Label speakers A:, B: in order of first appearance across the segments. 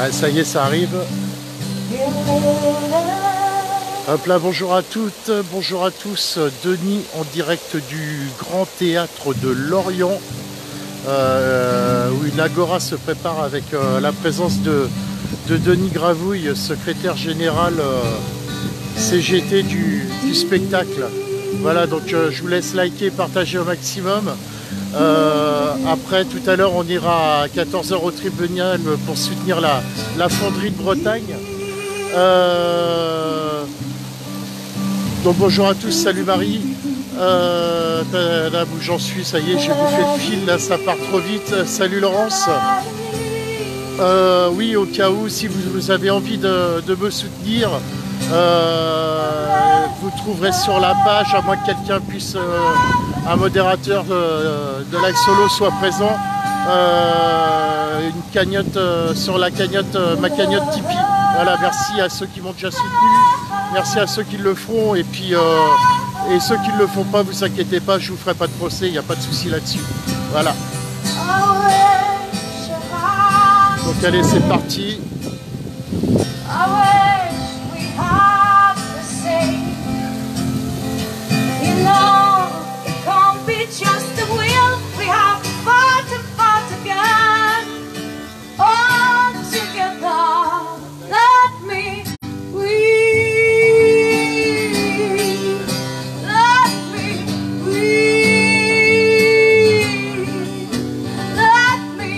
A: Ah, ça y est, ça arrive. Hop là, bonjour à toutes, bonjour à tous. Denis en direct du Grand Théâtre de Lorient, où une agora se prépare avec la présence de Denis Gravouille, secrétaire général CGT du spectacle. Voilà, donc je vous laisse liker et partager au maximum. Après, tout à l'heure, on ira à 14 h au tribunal pour soutenir la fonderie de Bretagne. Donc bonjour à tous, salut Marie. Là où j'en suis, ça y est, j'ai bouffé le fil, là ça part trop vite. Salut Laurence. Oui, au cas où, si vous avez envie de me soutenir, vous trouverez sur la page, à moins que quelqu'un puisse, un modérateur de live solo soit présent, une cagnotte sur la cagnotte, ma cagnotte Tipeee. Voilà, merci à ceux qui m'ont déjà soutenu, merci à ceux qui le feront, et puis et ceux qui ne le font pas, vous inquiétez pas, je vous ferai pas de procès, il n'y a pas de souci là-dessus. Voilà. Donc allez, c'est parti.
B: Just the will we have fought and fought again. All together, let me breathe. Let me breathe. Let me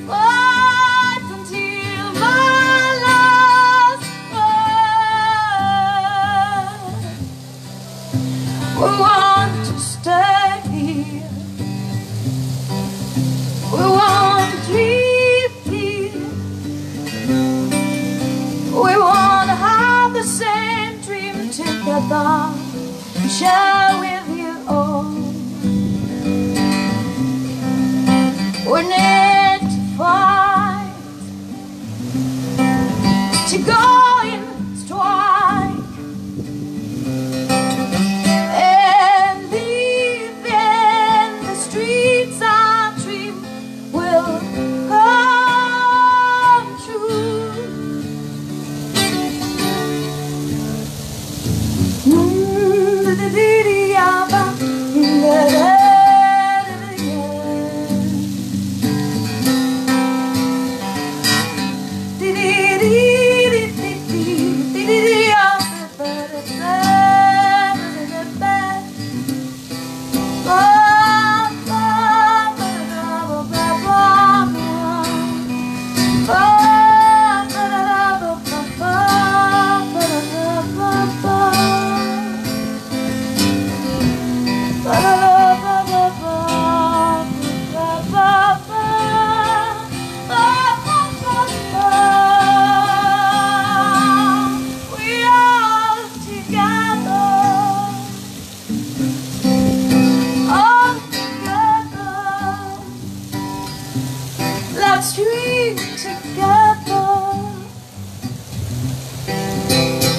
B: fight until my last breath. We want to stay. We want to dream here. We want to have the same dream together and share with you all. We need to fight, to go in strike.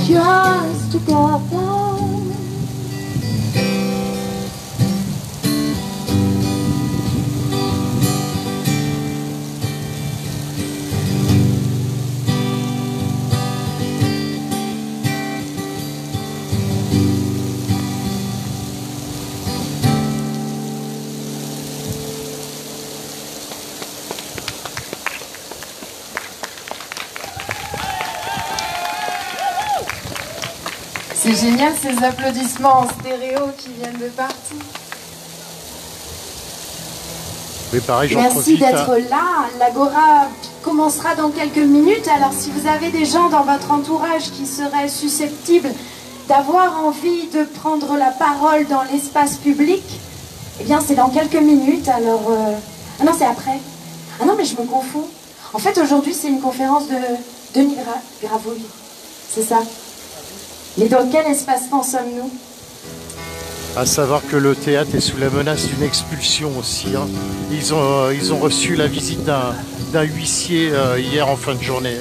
B: Just together.
C: C'est génial ces applaudissements en stéréo qui viennent de partout.
A: Oui, pareil, j'en
C: Merci
A: profite.
C: d'être là. L'Agora commencera dans quelques minutes. Alors si vous avez des gens dans votre entourage qui seraient susceptibles d'avoir envie de prendre la parole dans l'espace public, eh bien c'est dans quelques minutes. Alors ah non, c'est après. Ah non, mais je me confonds. En fait aujourd'hui c'est une conférence de Denis Gravouille, c'est ça. Mais dans quel espace-temps sommes-nous?
A: À savoir que le théâtre est sous la menace d'une expulsion aussi. Hein. Ils ont reçu la visite d'un huissier hier en fin de journée.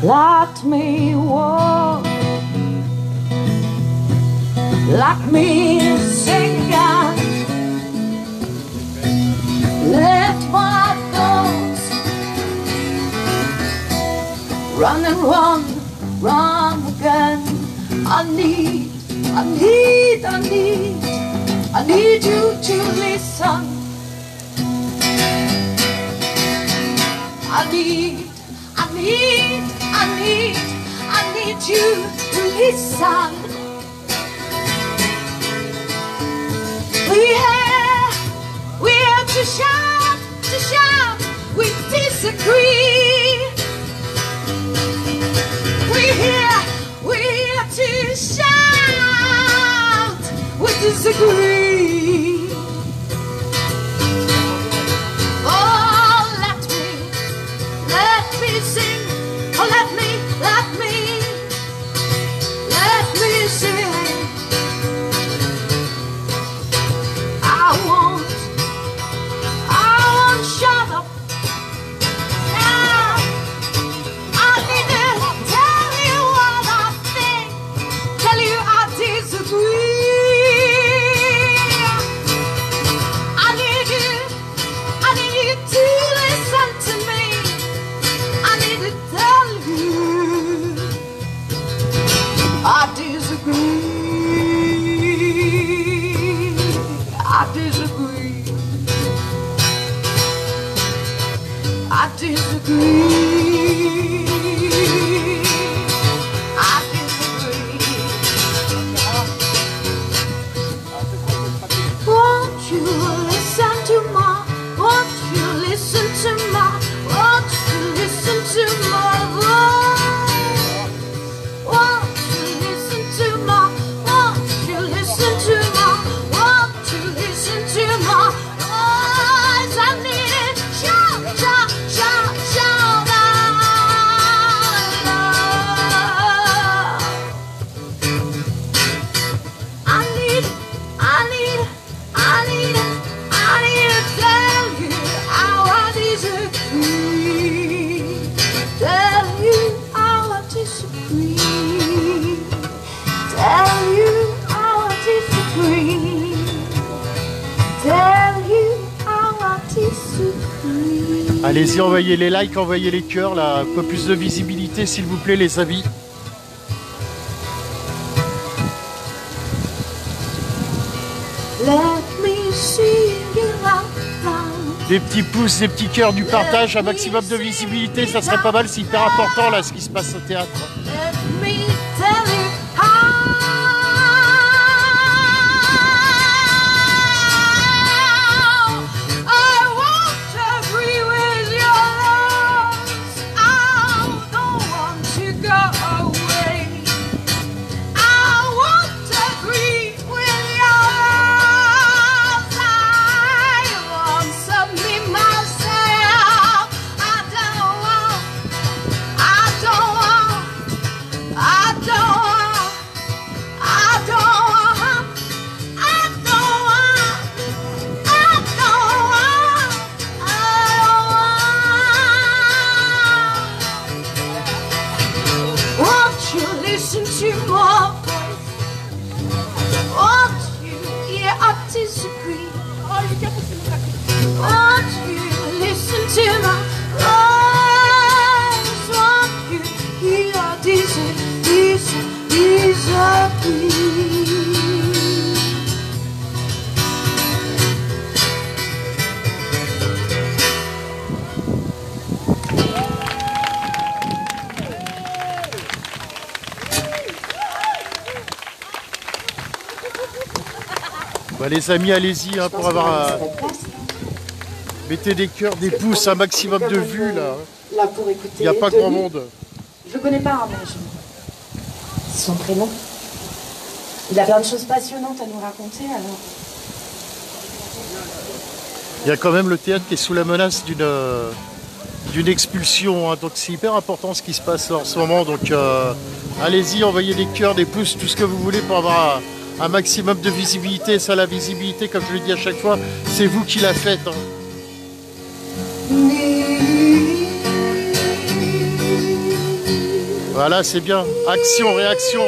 B: Let me walk, let me sing again, let my thoughts run and run, run again. I need you to listen. I need you to listen. We have to shout, we disagree. We're here to shout, we disagree. Oh, let me sing, oh, let me sing. I won't shut up. Now I need to tell you what I think, tell you I disagree. I need you to listen to me. I need to tell you I disagree. I disagree. I disagree. I disagree. Won't you listen to my? Won't you listen to my? Won't you listen to my voice? Won't you listen to my? Won't you listen to my? Won't you listen to my voice? I need it. Shout, shout, shout, shout out. I need to tell you how I disagree. Tell you how I disagree. Tell you how I disagree. Tell you how I disagree.
A: Allez-y, envoyez les likes, envoyez les cœurs, là, un peu plus de visibilité s'il vous plaît les amis.
B: Let me see you out loud.
A: Des petits pouces, des petits cœurs, du partage, un maximum de visibilité, ça serait pas mal, c'est hyper important là ce qui se passe au théâtre.
B: Let me tell you how I won't agree with your laws. I don't want to go away. I won't agree with your laws. I want something myself. I don't want listen to my voice? Won't you hear I disagree? Won't you listen to my voice? Won't you hear I disagree?
A: Bah, les amis, allez-y hein, pour avoir... mettez des cœurs, des pouces, un maximum de vues là.
C: Là pour écouter.
A: Il n'y a pas grand monde.
C: Je le connais pas, hein, mais c'est son prénom. Il a plein de choses passionnantes à nous raconter alors.
A: Il y a quand même le théâtre qui est sous la menace d'une expulsion, hein, donc c'est hyper important ce qui se passe là, en ce moment. Donc allez-y, envoyez des cœurs, des pouces, tout ce que vous voulez pour avoir un maximum de visibilité. Ça, la visibilité, comme je le dis à chaque fois, c'est vous qui la faites. Hein. Voilà, c'est bien. Action, réaction.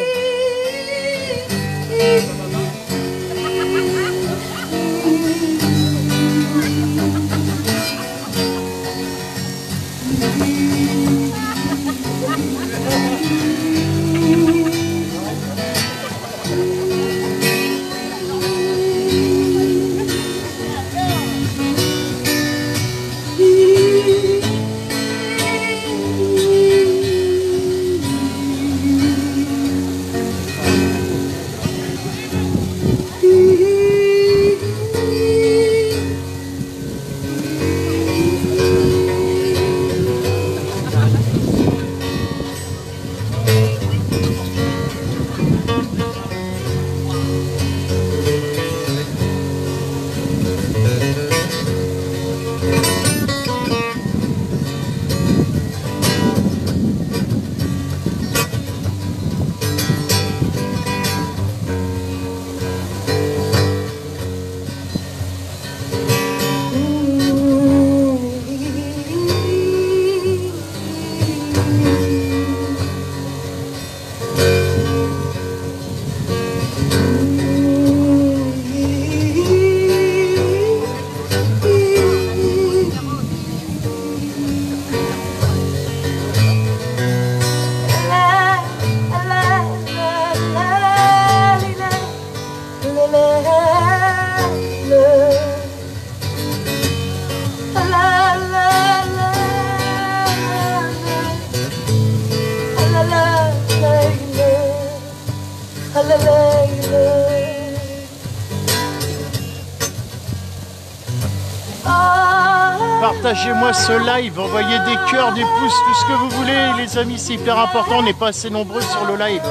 A: Partagez-moi ce live, envoyez des cœurs, des pouces, tout ce que vous voulez, les amis, c'est hyper important, on n'est pas assez nombreux sur le live.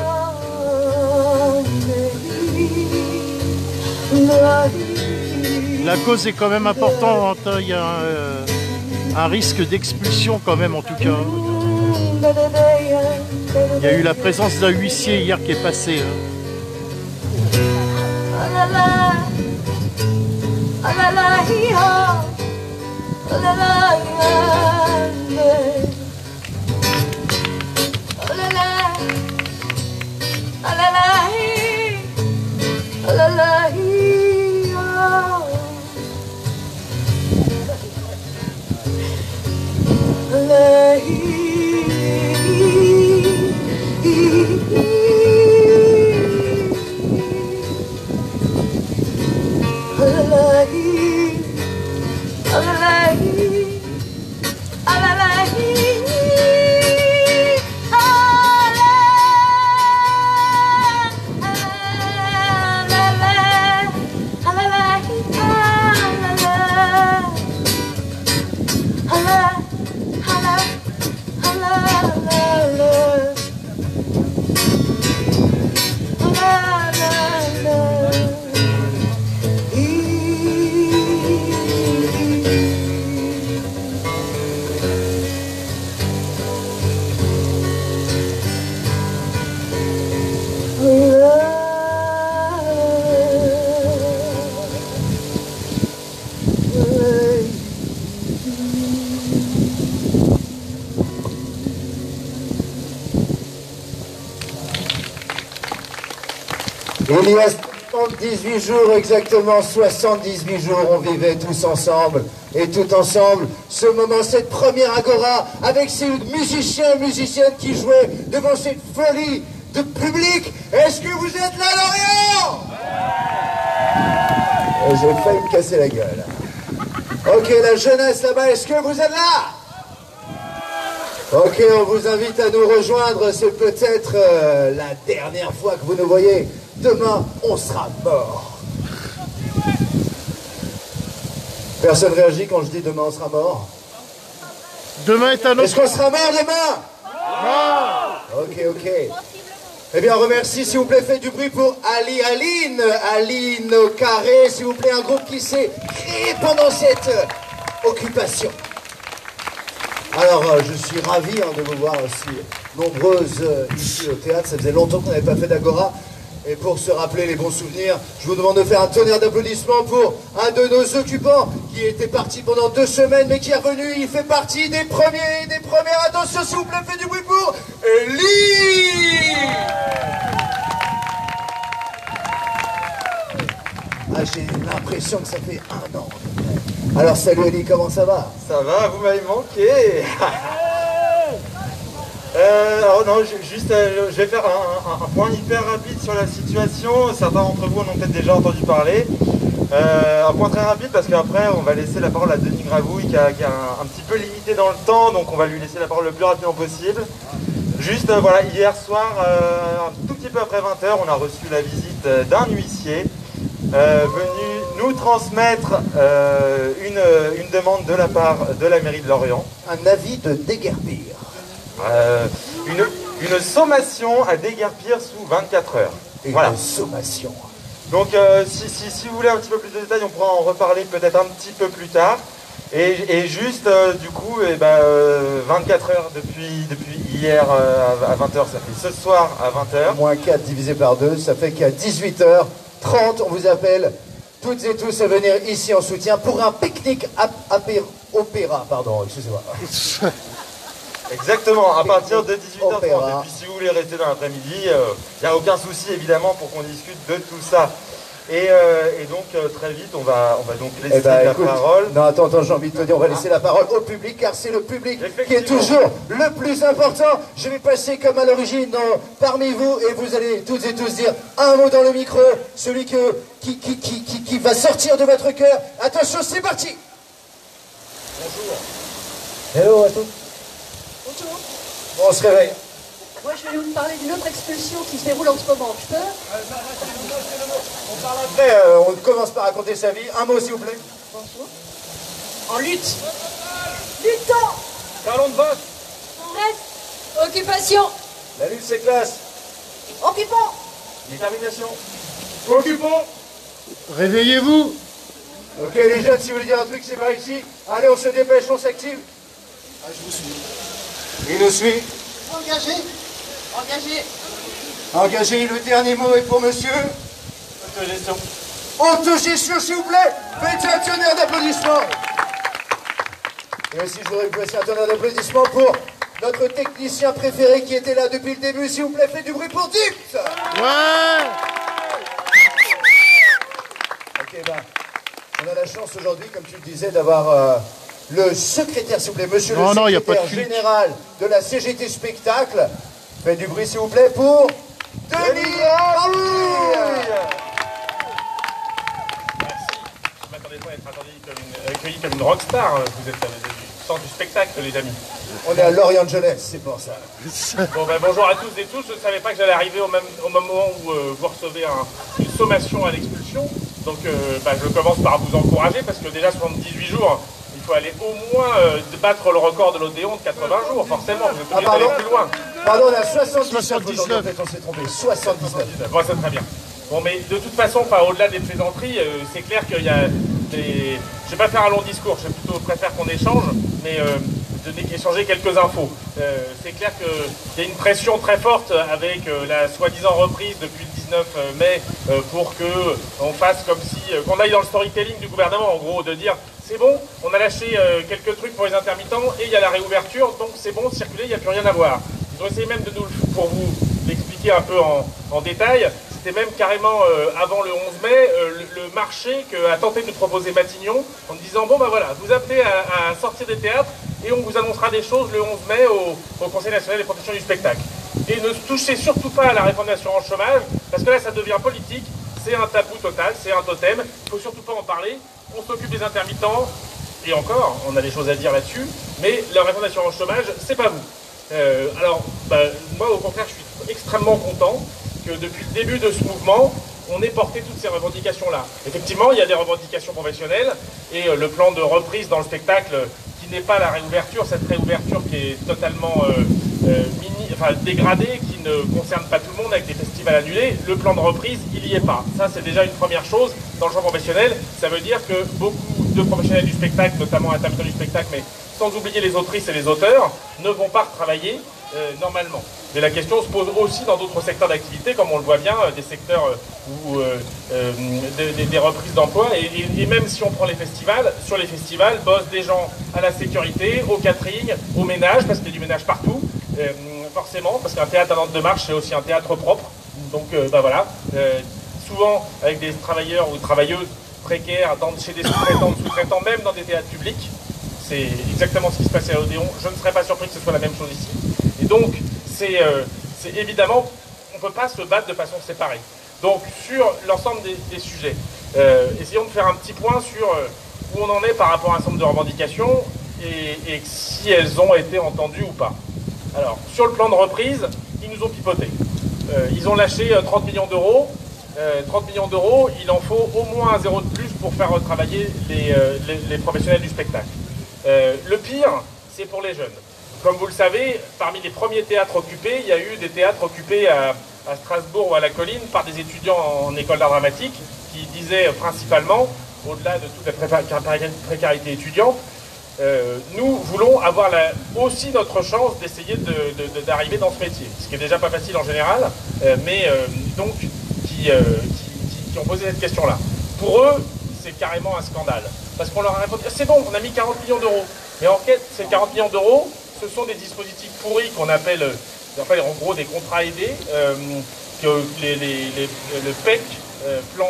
A: La cause est quand même importante, hein. Il y a un risque d'expulsion quand même en tout cas. Il y a eu la présence d'un huissier hier qui est passé. Hein.
D: Il y a 78 jours, exactement 78 jours, on vivait tous ensemble. Et tout ensemble, ce moment, cette première agora, avec ces musiciens et musiciennes qui jouaient devant cette folie de public. Est-ce que vous êtes là, Lorient? J'ai failli me casser la gueule. Ok, la jeunesse là-bas, est-ce que vous êtes là? Ok, on vous invite à nous rejoindre. C'est peut-être la dernière fois que vous nous voyez. Demain, on sera mort. Personne réagit quand je dis demain, on sera mort.
A: Demain est un autre...
D: Est-ce qu'on sera mort demain? Non. Ok. Eh bien, on remercie, s'il vous plaît, faites du bruit pour Aline au carré, s'il vous plaît, un groupe qui s'est créé pendant cette occupation. Alors, je suis ravi de vous voir aussi nombreuses ici au théâtre. Ça faisait longtemps qu'on n'avait pas fait d'agora. Et pour se rappeler les bons souvenirs, je vous demande de faire un tonnerre d'applaudissements pour un de nos occupants qui était parti pendant 2 semaines, mais qui est revenu. Il fait partie des premiers, des premières. Attention, s'il vous plaît, faites du bruit pour Elie. Ah, j'ai l'impression que ça fait 1 an. Alors, salut Elie, comment ça va?
E: Ça va, vous m'avez manqué. Alors non, je vais faire un point hyper rapide sur la situation. Certains d'entre vous en ont peut-être déjà entendu parler. Un point très rapide parce qu'après on va laisser la parole à Denis Gravouille qui est un petit peu limité dans le temps, donc on va lui laisser la parole le plus rapidement possible. Juste voilà, hier soir, un tout petit peu après 20 h, on a reçu la visite d'un huissier venu nous transmettre une demande de la part de la mairie de Lorient.
D: Un avis de déguerpir.
E: Une sommation à déguerpir sous 24 heures.
D: Une sommation.
E: Donc si vous voulez un petit peu plus de détails, on pourra en reparler peut-être un petit peu plus tard. Et juste du coup, 24 heures depuis hier à 20 h, ça fait ce soir à 20 h.
D: Moins 4 divisé par 2, ça fait qu'à 18 h 30, on vous appelle toutes et tous à venir ici en soutien pour un pique-nique opéra, pardon, excusez-moi.
E: Exactement, à partir de 18 h 30. Et puis si vous voulez rester dans l'après-midi, il n'y a aucun souci évidemment pour qu'on discute de tout ça. Et donc très vite, on va donc laisser la parole.
D: Non, attends, j'ai envie de te dire, on va laisser la parole au public, car c'est le public qui est toujours le plus important. Je vais passer comme à l'origine parmi vous, et vous allez toutes et tous dire un mot dans le micro, celui qui va sortir de votre cœur. Attention, c'est parti.
E: Bonjour.
D: Hello à tous.
F: Bonjour.
D: Bon, on se réveille.
F: Moi, je vais vous parler d'une autre expulsion qui se déroule en ce moment. Je peux?
D: On parle après, on commence par raconter sa vie. Un mot, s'il vous plaît.
F: Bonjour. En lutte. Luttons.
E: Parlons de vote.
F: Reste. Occupation.
D: La lutte, c'est classe.
F: Occupons.
E: Détermination.
D: Occupons.
A: Réveillez-vous.
D: Ok, les jeunes, si vous voulez dire un truc, c'est par ici. Allez, on se dépêche, on s'active.
G: Ah, je vous suis.
D: Il nous suit.
G: Engagé.
D: Engagé, le dernier mot est pour monsieur.
E: Autogestion.
D: Autogestion, s'il vous plaît. Faites un tonnerre d'applaudissements. Et aussi, je voudrais vous passer un tonnerre d'applaudissements pour notre technicien préféré qui était là depuis le début. S'il vous plaît, faites du bruit pour Dux.
A: Ouais.
D: Ok, on a la chance aujourd'hui, comme tu le disais, d'avoir le secrétaire, s'il vous plaît, monsieur le secrétaire général de la CGT Spectacle. Faites du bruit, s'il vous plaît, pour Denis Gravouille.
H: Merci. Je ne m'attendais pas à être accueilli comme une rockstar. Vous êtes du centre du spectacle, les amis.
D: On est à Lorient Jeunesse, c'est pour ça.
H: Bon, bonjour à tous et tous. Je ne savais pas que j'allais arriver au moment où vous recevez une sommation à l'expulsion. Donc je commence par vous encourager parce que déjà 78 jours, il faut aller au moins battre le record de l'Odéon de 80 jours, forcément. Vous êtes obligé d'aller plus loin.
D: Pardon, on a 79 aujourd'hui, en fait, on s'est trompé. 79.
H: Bon, c'est très bien. Bon, mais de toute façon, au-delà des plaisanteries, c'est clair qu'il y a des... Je ne vais pas faire un long discours, je préfère qu'on échange, mais échanger quelques infos. C'est clair qu'il y a une pression très forte avec la soi-disant reprise depuis le 19 mai pour qu'on fasse comme si... qu'on aille dans le storytelling du gouvernement, en gros, de dire c'est bon, on a lâché quelques trucs pour les intermittents et il y a la réouverture, donc c'est bon, circuler, il n'y a plus rien à voir. Ils ont essayé même pour vous l'expliquer un peu en détail, c'était même carrément avant le 11 mai, le marché qu'a tenté de nous proposer Matignon, en disant bon ben voilà, vous appelez à sortir des théâtres et on vous annoncera des choses le 11 mai au Conseil national des professions du spectacle. Et ne touchez surtout pas à la réforme de l'assurance chômage, parce que là ça devient politique, c'est un tabou total, c'est un totem, il ne faut surtout pas en parler, on s'occupe des intermittents, et encore, on a des choses à dire là-dessus, mais la réforme de l'assurance chômage, c'est pas vous. Alors, moi au contraire, je suis extrêmement content que depuis le début de ce mouvement, on ait porté toutes ces revendications-là. Effectivement, il y a des revendications professionnelles, et le plan de reprise dans le spectacle, qui n'est pas la réouverture, cette réouverture qui est totalement dégradée, qui ne concerne pas tout le monde avec des festivals annulés, le plan de reprise, il n'y est pas. Ça, c'est déjà une première chose dans le champ professionnel. Ça veut dire que beaucoup de professionnels du spectacle, notamment intermittents du spectacle, mais sans oublier les autrices et les auteurs, ne vont pas retravailler normalement. Mais la question se pose aussi dans d'autres secteurs d'activité, comme on le voit bien, des secteurs où des reprises d'emploi, et même si on prend les festivals, sur les festivals bossent des gens à la sécurité, au catering, au ménage, parce qu'il y a du ménage partout, forcément, parce qu'un théâtre à Nantes de Marche, c'est aussi un théâtre propre, donc voilà, souvent avec des travailleurs ou travailleuses précaires, chez des sous-traitants, même dans des théâtres publics. C'est exactement ce qui se passe à l'Odéon. Je ne serais pas surpris que ce soit la même chose ici. Et donc, c'est évidemment, on ne peut pas se battre de façon séparée. Donc, sur l'ensemble des sujets, essayons de faire un petit point sur où on en est par rapport à un certain nombre de revendications et si elles ont été entendues ou pas. Alors, sur le plan de reprise, ils nous ont pipoté. Ils ont lâché 30 millions d'euros. 30 millions d'euros, il en faut au moins un zéro de plus pour faire retravailler les professionnels du spectacle. Le pire, c'est pour les jeunes. Comme vous le savez, parmi les premiers théâtres occupés, il y a eu des théâtres occupés à Strasbourg ou à la Colline par des étudiants en école d'art dramatique qui disaient principalement, au-delà de toute la précarité étudiante, nous voulons avoir aussi notre chance d'essayer d'arriver dans ce métier. Ce qui est déjà pas facile en général, mais donc qui ont posé cette question-là. Pour eux, c'est carrément un scandale. Parce qu'on leur a répondu, c'est bon, on a mis 40 millions d'euros. Mais en fait, ces 40 millions d'euros, ce sont des dispositifs pourris qu'on appelle en gros des contrats aidés, que le PEC, Plan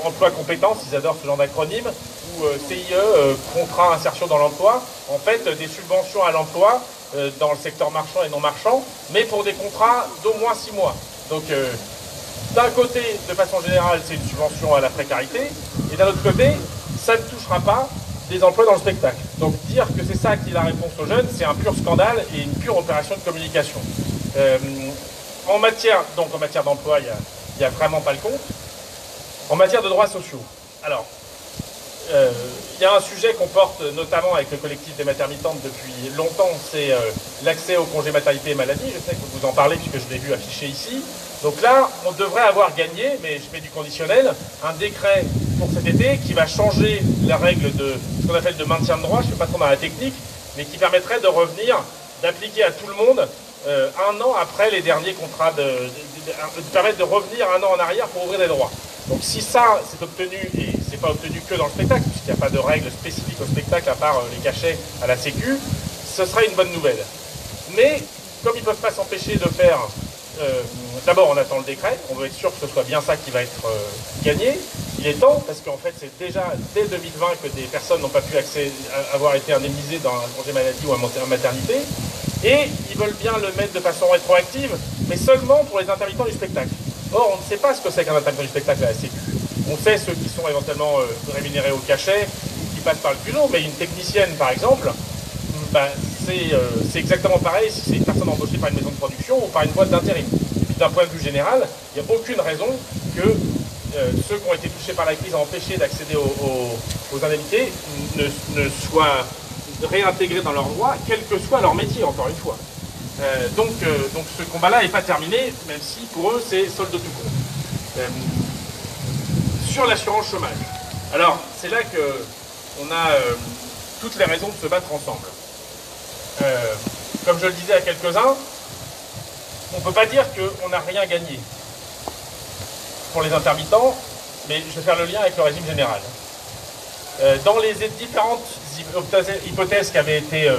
H: Emploi Compétences, ils adorent ce genre d'acronyme, ou CIE, Contrat Insertion dans l'Emploi, en fait des subventions à l'emploi dans le secteur marchand et non marchand, mais pour des contrats d'au moins 6 mois. Donc d'un côté, de façon générale, c'est une subvention à la précarité, et d'un autre côté, ça ne touchera pas des emplois dans le spectacle. Donc dire que c'est ça qui est la réponse aux jeunes, c'est un pur scandale et une pure opération de communication. En matière d'emploi, il n'y a vraiment pas le compte. En matière de droits sociaux, alors, il y a un sujet qu'on porte notamment avec le collectif des maternitantes depuis longtemps, c'est l'accès au congé maternité et maladie. Je sais que vous en parlez puisque je l'ai vu affiché ici. Donc là, on devrait avoir gagné, mais je mets du conditionnel, un décret pour cet été qui va changer la règle de ce qu'on appelle de maintien de droit, je ne suis pas trop dans la technique, mais qui permettrait de revenir, d'appliquer à tout le monde un an après les derniers contrats, de permettre de revenir un an en arrière pour ouvrir des droits. Donc si ça c'est obtenu, et c'est pas obtenu que dans le spectacle, puisqu'il n'y a pas de règles spécifiques au spectacle à part les cachets à la Sécu, ce sera une bonne nouvelle. Mais comme ils ne peuvent pas s'empêcher de faire... D'abord, on attend le décret, on veut être sûr que ce soit bien ça qui va être gagné. Il est temps, parce qu'en fait, c'est déjà dès 2020 que des personnes n'ont pas pu avoir été indemnisées dans un congé maladie ou en maternité. Et ils veulent bien le mettre de façon rétroactive, mais seulement pour les intermittents du spectacle. Or, on ne sait pas ce que c'est qu'un intermittent du spectacle à la Sécu. On sait ceux qui sont éventuellement rémunérés au cachet, qui passent par le culot, mais une technicienne, par exemple, c'est exactement pareil si c'est une personne embauchée par une maison de production ou par une boîte d'intérim. Et puis d'un point de vue général, il n'y a aucune raison que ceux qui ont été touchés par la crise empêchés d'accéder aux indemnités ne soient réintégrés dans leurs droits, quel que soit leur métier, encore une fois. Donc ce combat-là n'est pas terminé, même si pour eux c'est solde de tout compte. Sur l'assurance chômage, alors c'est là qu'on a toutes les raisons de se battre ensemble. Comme je le disais à quelques-uns, on ne peut pas dire qu'on n'a rien gagné pour les intermittents, mais je vais faire le lien avec le régime général. Dans les différentes hypothèses qui avaient été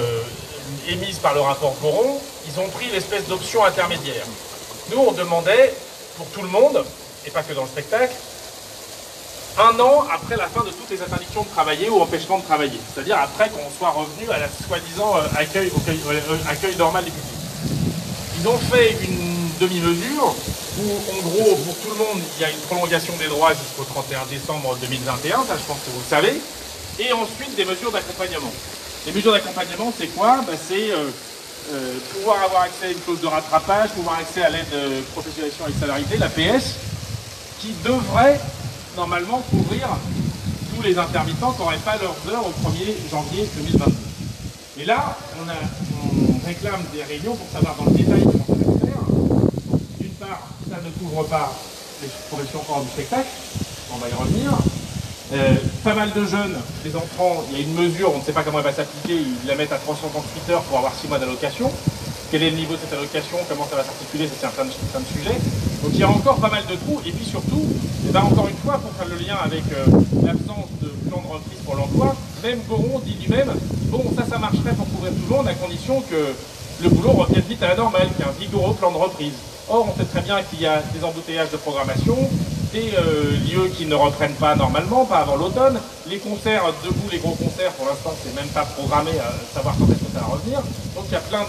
H: émises par le rapport Goron, ils ont pris l'espèce d'option intermédiaire. Nous, on demandait, pour tout le monde, et pas que dans le spectacle, un an après la fin de toutes les interdictions de travailler ou empêchement de travailler. C'est-à-dire après qu'on soit revenu à la soi-disant accueil normal des publics. Ils ont fait une demi-mesure où, en gros, pour tout le monde, il y a une prolongation des droits jusqu'au 31 décembre 2021, ça je pense que vous le savez, et ensuite des mesures d'accompagnement. Les mesures d'accompagnement, c'est quoi? C'est pouvoir avoir accès à une clause de rattrapage, pouvoir accès à l'aide professionnalisation et salarialité, la PS, qui devrait normalement couvrir tous les intermittents qui n'auraient pas leurs heures au 1er janvier 2022. Et là, on réclame des réunions pour savoir dans le détail comment ça va se faire. D'une part, ça ne couvre pas les professions hors du spectacle, on va y revenir. Pas mal de jeunes, des enfants, il y a une mesure, on ne sait pas comment elle va s'appliquer, ils la mettent à 338 heures pour avoir 6 mois d'allocation. Quel est le niveau de cette allocation, comment ça va s'articuler, c'est plein de sujets. Donc il y a encore pas mal de trous, et puis surtout, encore une fois, pour faire le lien avec l'absence de plan de reprise pour l'emploi, même Goron dit lui-même, bon, ça marcherait pour couvrir tout le monde, à condition que le boulot revienne vite à la normale, qu'il y ait un vigoureux plan de reprise. Or, on sait très bien qu'il y a des embouteillages de programmation, des lieux qui ne reprennent pas normalement, pas avant l'automne, les concerts debout, les gros concerts, pour l'instant, c'est même pas programmé à savoir quand est-ce que ça va revenir. Donc il y a plein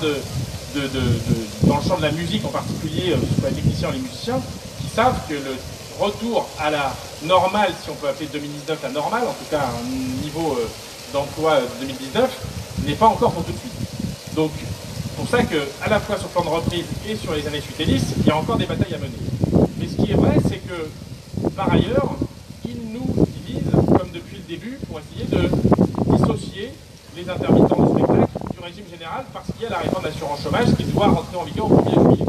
H: dans le champ de la musique en particulier, que ce soit les techniciens ou les musiciens, qui savent que le retour à la normale, si on peut appeler 2019 la normale, en tout cas un niveau d'emploi 2019, n'est pas encore pour tout de suite. Donc, c'est pour ça qu'à la fois sur le plan de reprise et sur les années suivantes, il y a encore des batailles à mener. Mais ce qui est vrai, c'est que, par ailleurs, ils nous utilisent, comme depuis le début, pour essayer de dissocier les intermittents du spectacle du régime général, parce qu'il y a la réforme d'assurance chômage qui doit rentrer en vigueur au 1er juillet.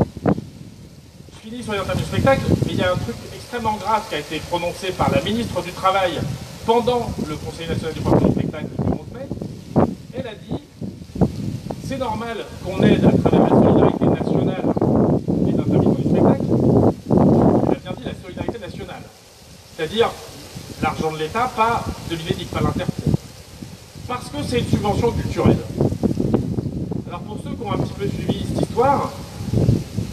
H: Je finis sur les intermittents du spectacle, mais il y a un truc extrêmement grave qui a été prononcé par la ministre du Travail pendant le Conseil national du professionnel du spectacle le 11 mai. Elle a dit « C'est normal qu'on aide à travers la solidarité nationale les intermittents du spectacle. » Elle a bien dit la solidarité nationale. C'est-à-dire l'argent de l'État, pas de l'UNEDIC, pas l'Interpro. Parce que c'est une subvention culturelle. Alors pour ceux qui ont un petit peu suivi cette histoire,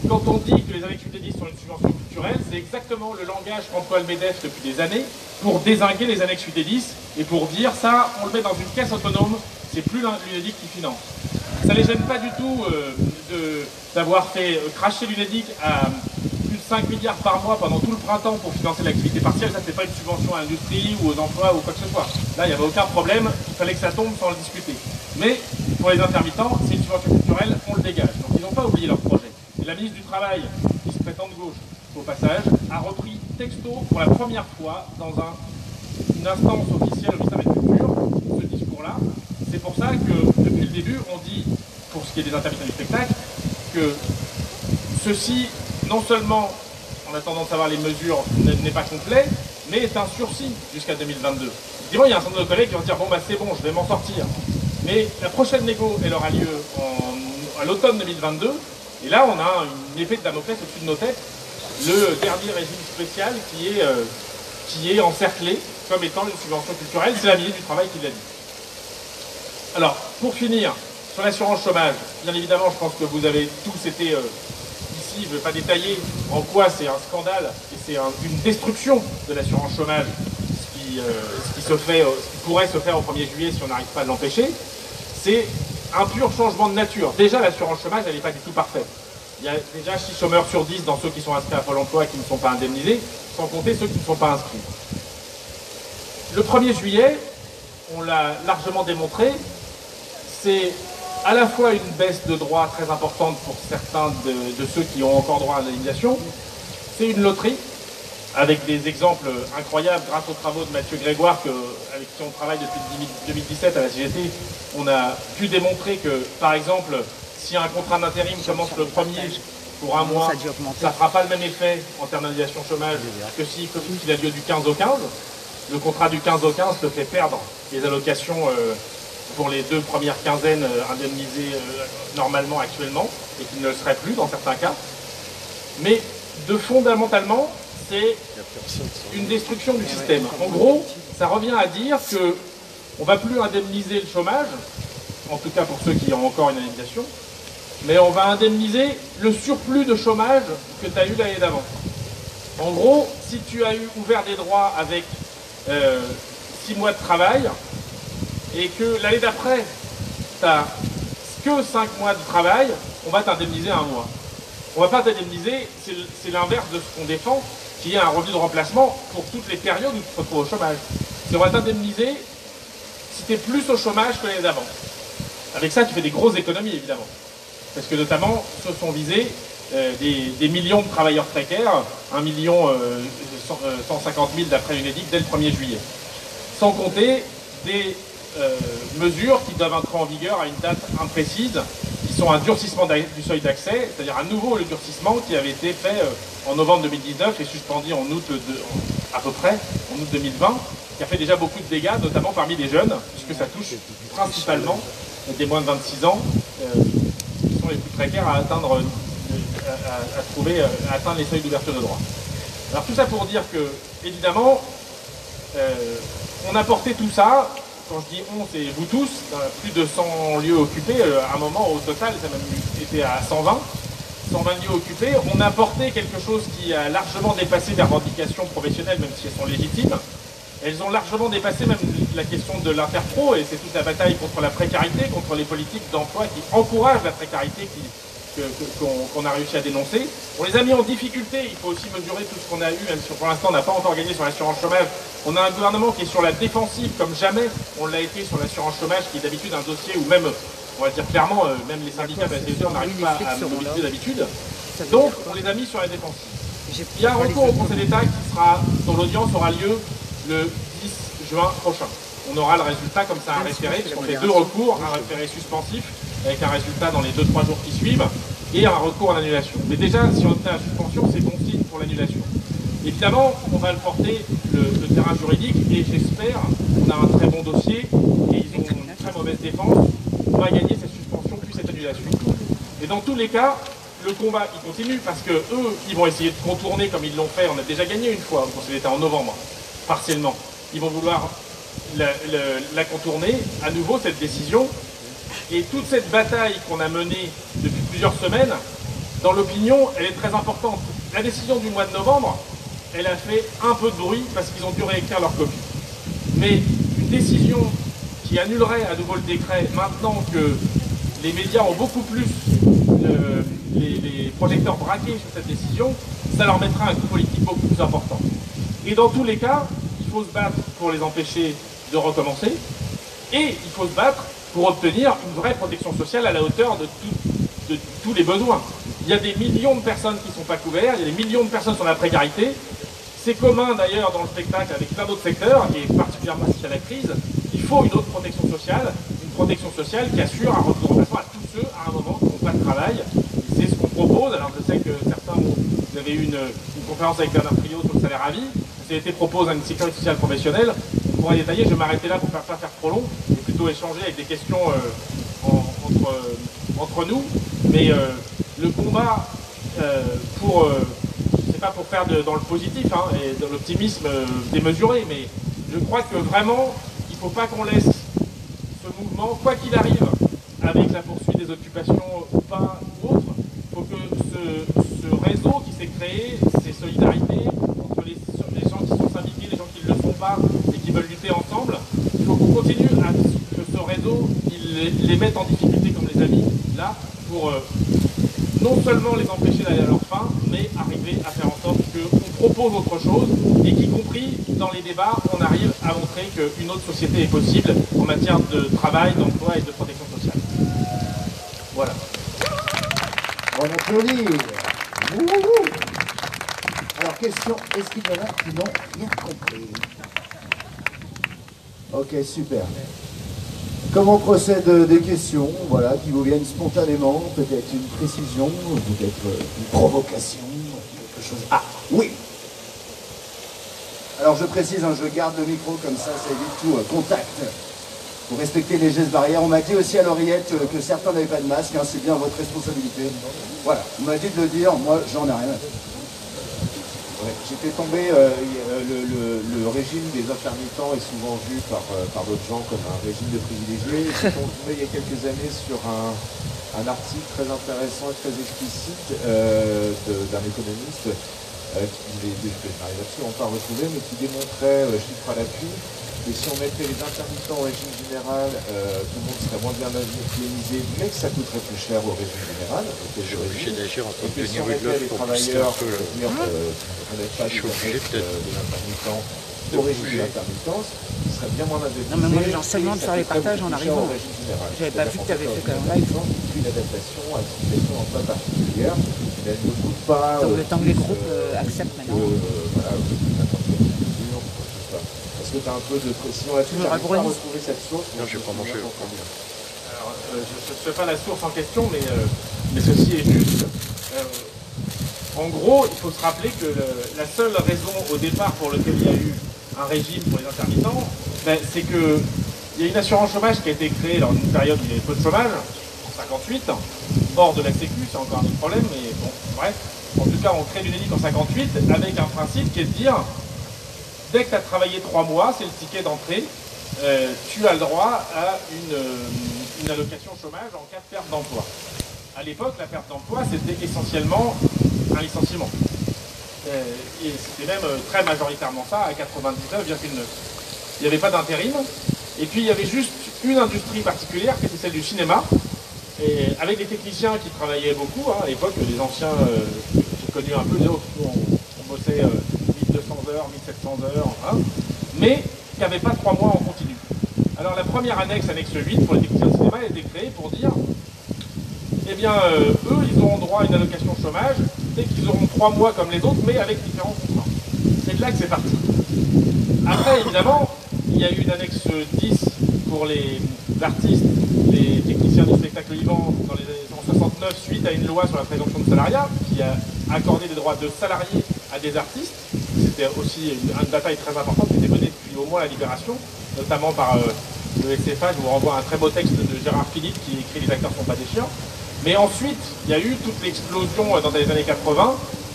H: quand on dit que les annexes UTD sont une subvention culturelle, c'est exactement le langage qu'emploie le MEDEF depuis des années pour dézinguer les annexes UT10 et pour dire ça, on le met dans une caisse autonome, c'est plus l'UNEDIC qui finance. Ça ne les gêne pas du tout d'avoir fait cracher l'UNEDIC à plus de 5 milliards par mois pendant tout le printemps pour financer l'activité partielle. Ça, c'est pas une subvention à l'industrie ou aux emplois ou quoi que ce soit. Là, il n'y avait aucun problème, il fallait que ça tombe sans le discuter. Mais pour les intermittents, c'est une subvention culturelle, on le dégage. Donc ils n'ont pas oublié leur projet. Et la ministre du Travail, qui se prétend de gauche au passage, a repris texto pour la première fois dans une instance officielle au ministère de la Culture ce discours-là. C'est pour ça que depuis le début, on dit, pour ce qui est des intermittents du spectacle, que ceci, non seulement en attendant de savoir les mesures, n'est pas complet, mais est un sursis jusqu'à 2022. Évidemment, il y a un certain nombre de collègues qui vont dire bon bah c'est bon, je vais m'en sortir. Mais la prochaine négo, elle aura lieu à l'automne 2022. Et là, on a une épée de Damoclès au-dessus de nos têtes, le dernier régime spécial qui est encerclé comme étant une subvention culturelle. C'est la ministre du Travail qui l'a dit. Alors, pour finir, sur l'assurance chômage, bien évidemment, je pense que vous avez tous été ici, je ne vais pas détailler en quoi c'est un scandale et c'est une destruction de l'assurance chômage, ce qui pourrait se faire au 1er juillet si on n'arrive pas à l'empêcher. C'est un pur changement de nature. Déjà, l'assurance chômage, elle n'est pas du tout parfaite. Il y a déjà 6 chômeurs sur 10 dans ceux qui sont inscrits à Pôle emploi qui ne sont pas indemnisés, sans compter ceux qui ne sont pas inscrits. Le 1er juillet, on l'a largement démontré, c'est à la fois une baisse de droits très importante pour certains de ceux qui ont encore droit à l'indemnisation, c'est une loterie, avec des exemples incroyables grâce aux travaux de Mathieu Grégoire, avec qui on travaille depuis 2017 à la CGT. On a pu démontrer que, par exemple, si un contrat d'intérim commence le 1er pour un mois, ça ne fera pas le même effet en termes d'indemnisation chômage que s'il a lieu du 15 au 15. Le contrat du 15 au 15 te fait perdre les allocations pour les 2 premières quinzaines indemnisées normalement actuellement, et qui ne le seraient plus dans certains cas. Mais fondamentalement, c'est une destruction du système. En gros, ça revient à dire qu'on ne va plus indemniser le chômage, en tout cas pour ceux qui ont encore une indemnisation, mais on va indemniser le surplus de chômage que tu as eu l'année d'avant. En gros, si tu as ouvert des droits avec 6 mois de travail et que l'année d'après, tu n'as que 5 mois de travail, on va t'indemniser 1 mois. On ne va pas t'indemniser, c'est l'inverse de ce qu'on défend, qui est un revenu de remplacement pour toutes les périodes où tu te retrouves au chômage. On va t'indemniser si tu es plus au chômage que l'année d'avant. Avec ça, tu fais des grosses économies, évidemment. Parce que notamment, se sont visés des millions de travailleurs précaires, 1 150 000 d'après l'UNEDIC dès le 1er juillet. Sans compter des mesures qui doivent entrer en vigueur à une date imprécise, qui sont un durcissement du seuil d'accès, c'est-à-dire à nouveau le durcissement qui avait été fait en novembre 2019 et suspendu en août à peu près, en août 2020, qui a fait déjà beaucoup de dégâts, notamment parmi les jeunes, puisque ça touche principalement des moins de 26 ans, qui sont les plus précaires à atteindre, à atteindre les seuils d'ouverture de droit. Alors tout ça pour dire que, évidemment, on a porté tout ça, quand je dis on, c'est vous tous, dans plus de 100 lieux occupés, à un moment au total, ça a même été à 120 lieux occupés. On a porté quelque chose qui a largement dépassé les revendications professionnelles, même si elles sont légitimes. Elles ont largement dépassé même la question de l'interpro, et c'est toute la bataille contre la précarité, contre les politiques d'emploi qui encouragent la précarité qu'on a réussi à dénoncer. On les a mis en difficulté, il faut aussi mesurer tout ce qu'on a eu, même si pour l'instant on n'a pas encore gagné sur l'assurance chômage. On a un gouvernement qui est sur la défensive comme jamais on l'a été sur l'assurance chômage, qui est d'habitude un dossier où même, on va dire clairement, même les syndicats de la CGT, on n'arrive pas à mobiliser d'habitude. Donc on les a mis sur la défensive. Il y a un recours au Conseil d'État dont l'audience aura lieu le 10 juin prochain. On aura le résultat comme ça, un référé, puisqu'on fait 2 recours, un référé suspensif, avec un résultat dans les 2-3 jours qui suivent, et un recours en annulation. Mais déjà, si on obtient la suspension, c'est bon signe pour l'annulation. Évidemment, on va le porter, le terrain juridique, et j'espère qu'on a un très bon dossier, et ils ont une très mauvaise défense, on va gagner cette suspension plus cette annulation. Et dans tous les cas, le combat, il continue, parce que eux, ils vont essayer de contourner comme ils l'ont fait. On a déjà gagné une fois au Conseil d'État en novembre, partiellement. Ils vont vouloir la contourner, à nouveau, cette décision. Et toute cette bataille qu'on a menée depuis plusieurs semaines, dans l'opinion, elle est très importante. La décision du mois de novembre, elle a fait un peu de bruit parce qu'ils ont dû réécrire leur copie. Mais une décision qui annulerait à nouveau le décret, maintenant que les médias ont beaucoup plus les projecteurs braqués sur cette décision, ça leur mettra un coup politique beaucoup plus important. Et dans tous les cas, il faut se battre pour les empêcher de recommencer, et il faut se battre pour obtenir une vraie protection sociale à la hauteur de tous les besoins. Il y a des millions de personnes qui ne sont pas couvertes, il y a des millions de personnes sur la précarité. C'est commun d'ailleurs dans le spectacle avec plein d'autres secteurs, et particulièrement si il y a la crise. Il faut une autre protection sociale qui assure un retour en remplacement à tous ceux à un moment qui n'ont pas de travail. C'est ce qu'on propose. Alors je sais que certains, vous avez eu une conférence avec Bernard Friot sur le salaire à vie. CGT propose une sécurité sociale professionnelle. On pourrait détailler, je vais m'arrêter là pour ne pas faire trop long, et plutôt échanger avec des questions entre nous. Mais le combat c'est pas pour faire dans le positif et dans l'optimisme démesuré, mais je crois que vraiment, il ne faut pas qu'on laisse ce mouvement, quoi qu'il arrive, avec la poursuite des occupations ou pas ou autre, il faut que ce réseau qui s'est créé, ces solidarités entre les gens qui sont syndiqués, les gens qui ne le sont pas et qui veulent lutter ensemble, il faut qu'on continue à que ce réseau, il les mette en difficulté comme les amis, là, pour non seulement les empêcher d'aller à leur fin, mais arriver à faire en sorte qu'on propose autre chose et qu'y compris dans les débats, on arrive à montrer qu'une autre société est possible en matière de travail, d'emploi et de protection sociale. Voilà.
D: On applaudit. Alors, question, est-ce qu'il y en a qui n'ont rien compris? Ok, super. Comment procèdent des questions, voilà, qui vous viennent spontanément, peut-être une précision, peut-être une provocation, quelque chose. Ah, oui. Alors je précise, je garde le micro comme ça évite tout contact. Pour respecter les gestes barrières, on m'a dit aussi à l'oreillette que certains n'avaient pas de masque, c'est bien votre responsabilité. Voilà, on m'a dit de le dire, moi j'en ai rien à faire.
I: J'étais tombé, le régime des intermittents est souvent vu par d'autres gens comme un régime de privilégiés. J'étais tombé il y a quelques années sur un article très intéressant et très explicite d'un économiste je n'arrive absolument pas à retrouver, mais qui démontrait, chiffre à l'appui, que si on mettait les intermittents au régime général, tout le monde serait moins bien indemnisé, mais que ça coûterait plus cher au régime général.
A: Je suis obligé d'agir en tant que
I: Et que si
A: Denis
I: on mettait
A: Rudloff
I: les
A: pour booster un
I: travailleurs,
A: peu le...
I: on n'avait pas
A: Je suis obligé peut-être
I: des intermittents au régime de l'intermittence, il serait bien moins indemnisé.
J: Non mais moi j'ai enseignement de faire les partages en arrivant. J'avais pas vu que tu avais fait quand même live.
I: Une adaptation à une situation d'emploi particulière, mais elle ne coûte pas...
J: Tant que les groupes acceptent maintenant.
I: Voilà, n'importe quelle mesure, tout ça. Est-ce que tu as un peu de... Sinon là-dessus, tu n'arrives pas à retrouver cette source.
A: Non, je vais pas manger.
H: Alors, je ne sais pas la source en question, mais ceci est juste. En gros, il faut se rappeler que la seule raison au départ pour laquelle il y a eu un régime pour les intermittents, ben, c'est qu'il y a une assurance chômage qui a été créée dans une période où il y avait peu de chômage, en 58, hors de la Sécu, c'est encore un autre problème, mais bon, bref. En tout cas, on crée l'UNEDIC en 58 avec un principe qui est de dire, dès que tu as travaillé 3 mois, c'est le ticket d'entrée, tu as le droit à une allocation chômage en cas de perte d'emploi. À l'époque, la perte d'emploi, c'était essentiellement un licenciement. Et c'était même très majoritairement ça, à 99,9. Il n'y avait pas d'intérim. Et puis il y avait juste une industrie particulière, qui était celle du cinéma, et avec des techniciens qui travaillaient beaucoup. À l'époque, les anciens, j'ai connu un peu, on bossait 1200 heures, 1700 heures, hein, mais qui n'avaient pas 3 mois en continu. Alors la première annexe 8, pour les techniciens de cinéma, a été créée pour dire, eh bien, eux, ils auront droit à une allocation chômage dès qu'ils auront 3 mois comme les autres, mais avec différents contrats. C'est de là que c'est parti. Après, évidemment, il y a eu une annexe 10 pour les artistes, les techniciens du spectacle vivant dans les années 69, suite à une loi sur la présomption de salariat, qui a accordé des droits de salariés à des artistes. C'était aussi une bataille très importante qui était menée depuis au moins la Libération, notamment par le SFA. Je vous renvoie à un très beau texte de Gérard Philippe qui écrit « Les acteurs ne sont pas des chiens ». Mais ensuite, il y a eu toute l'explosion dans les années 80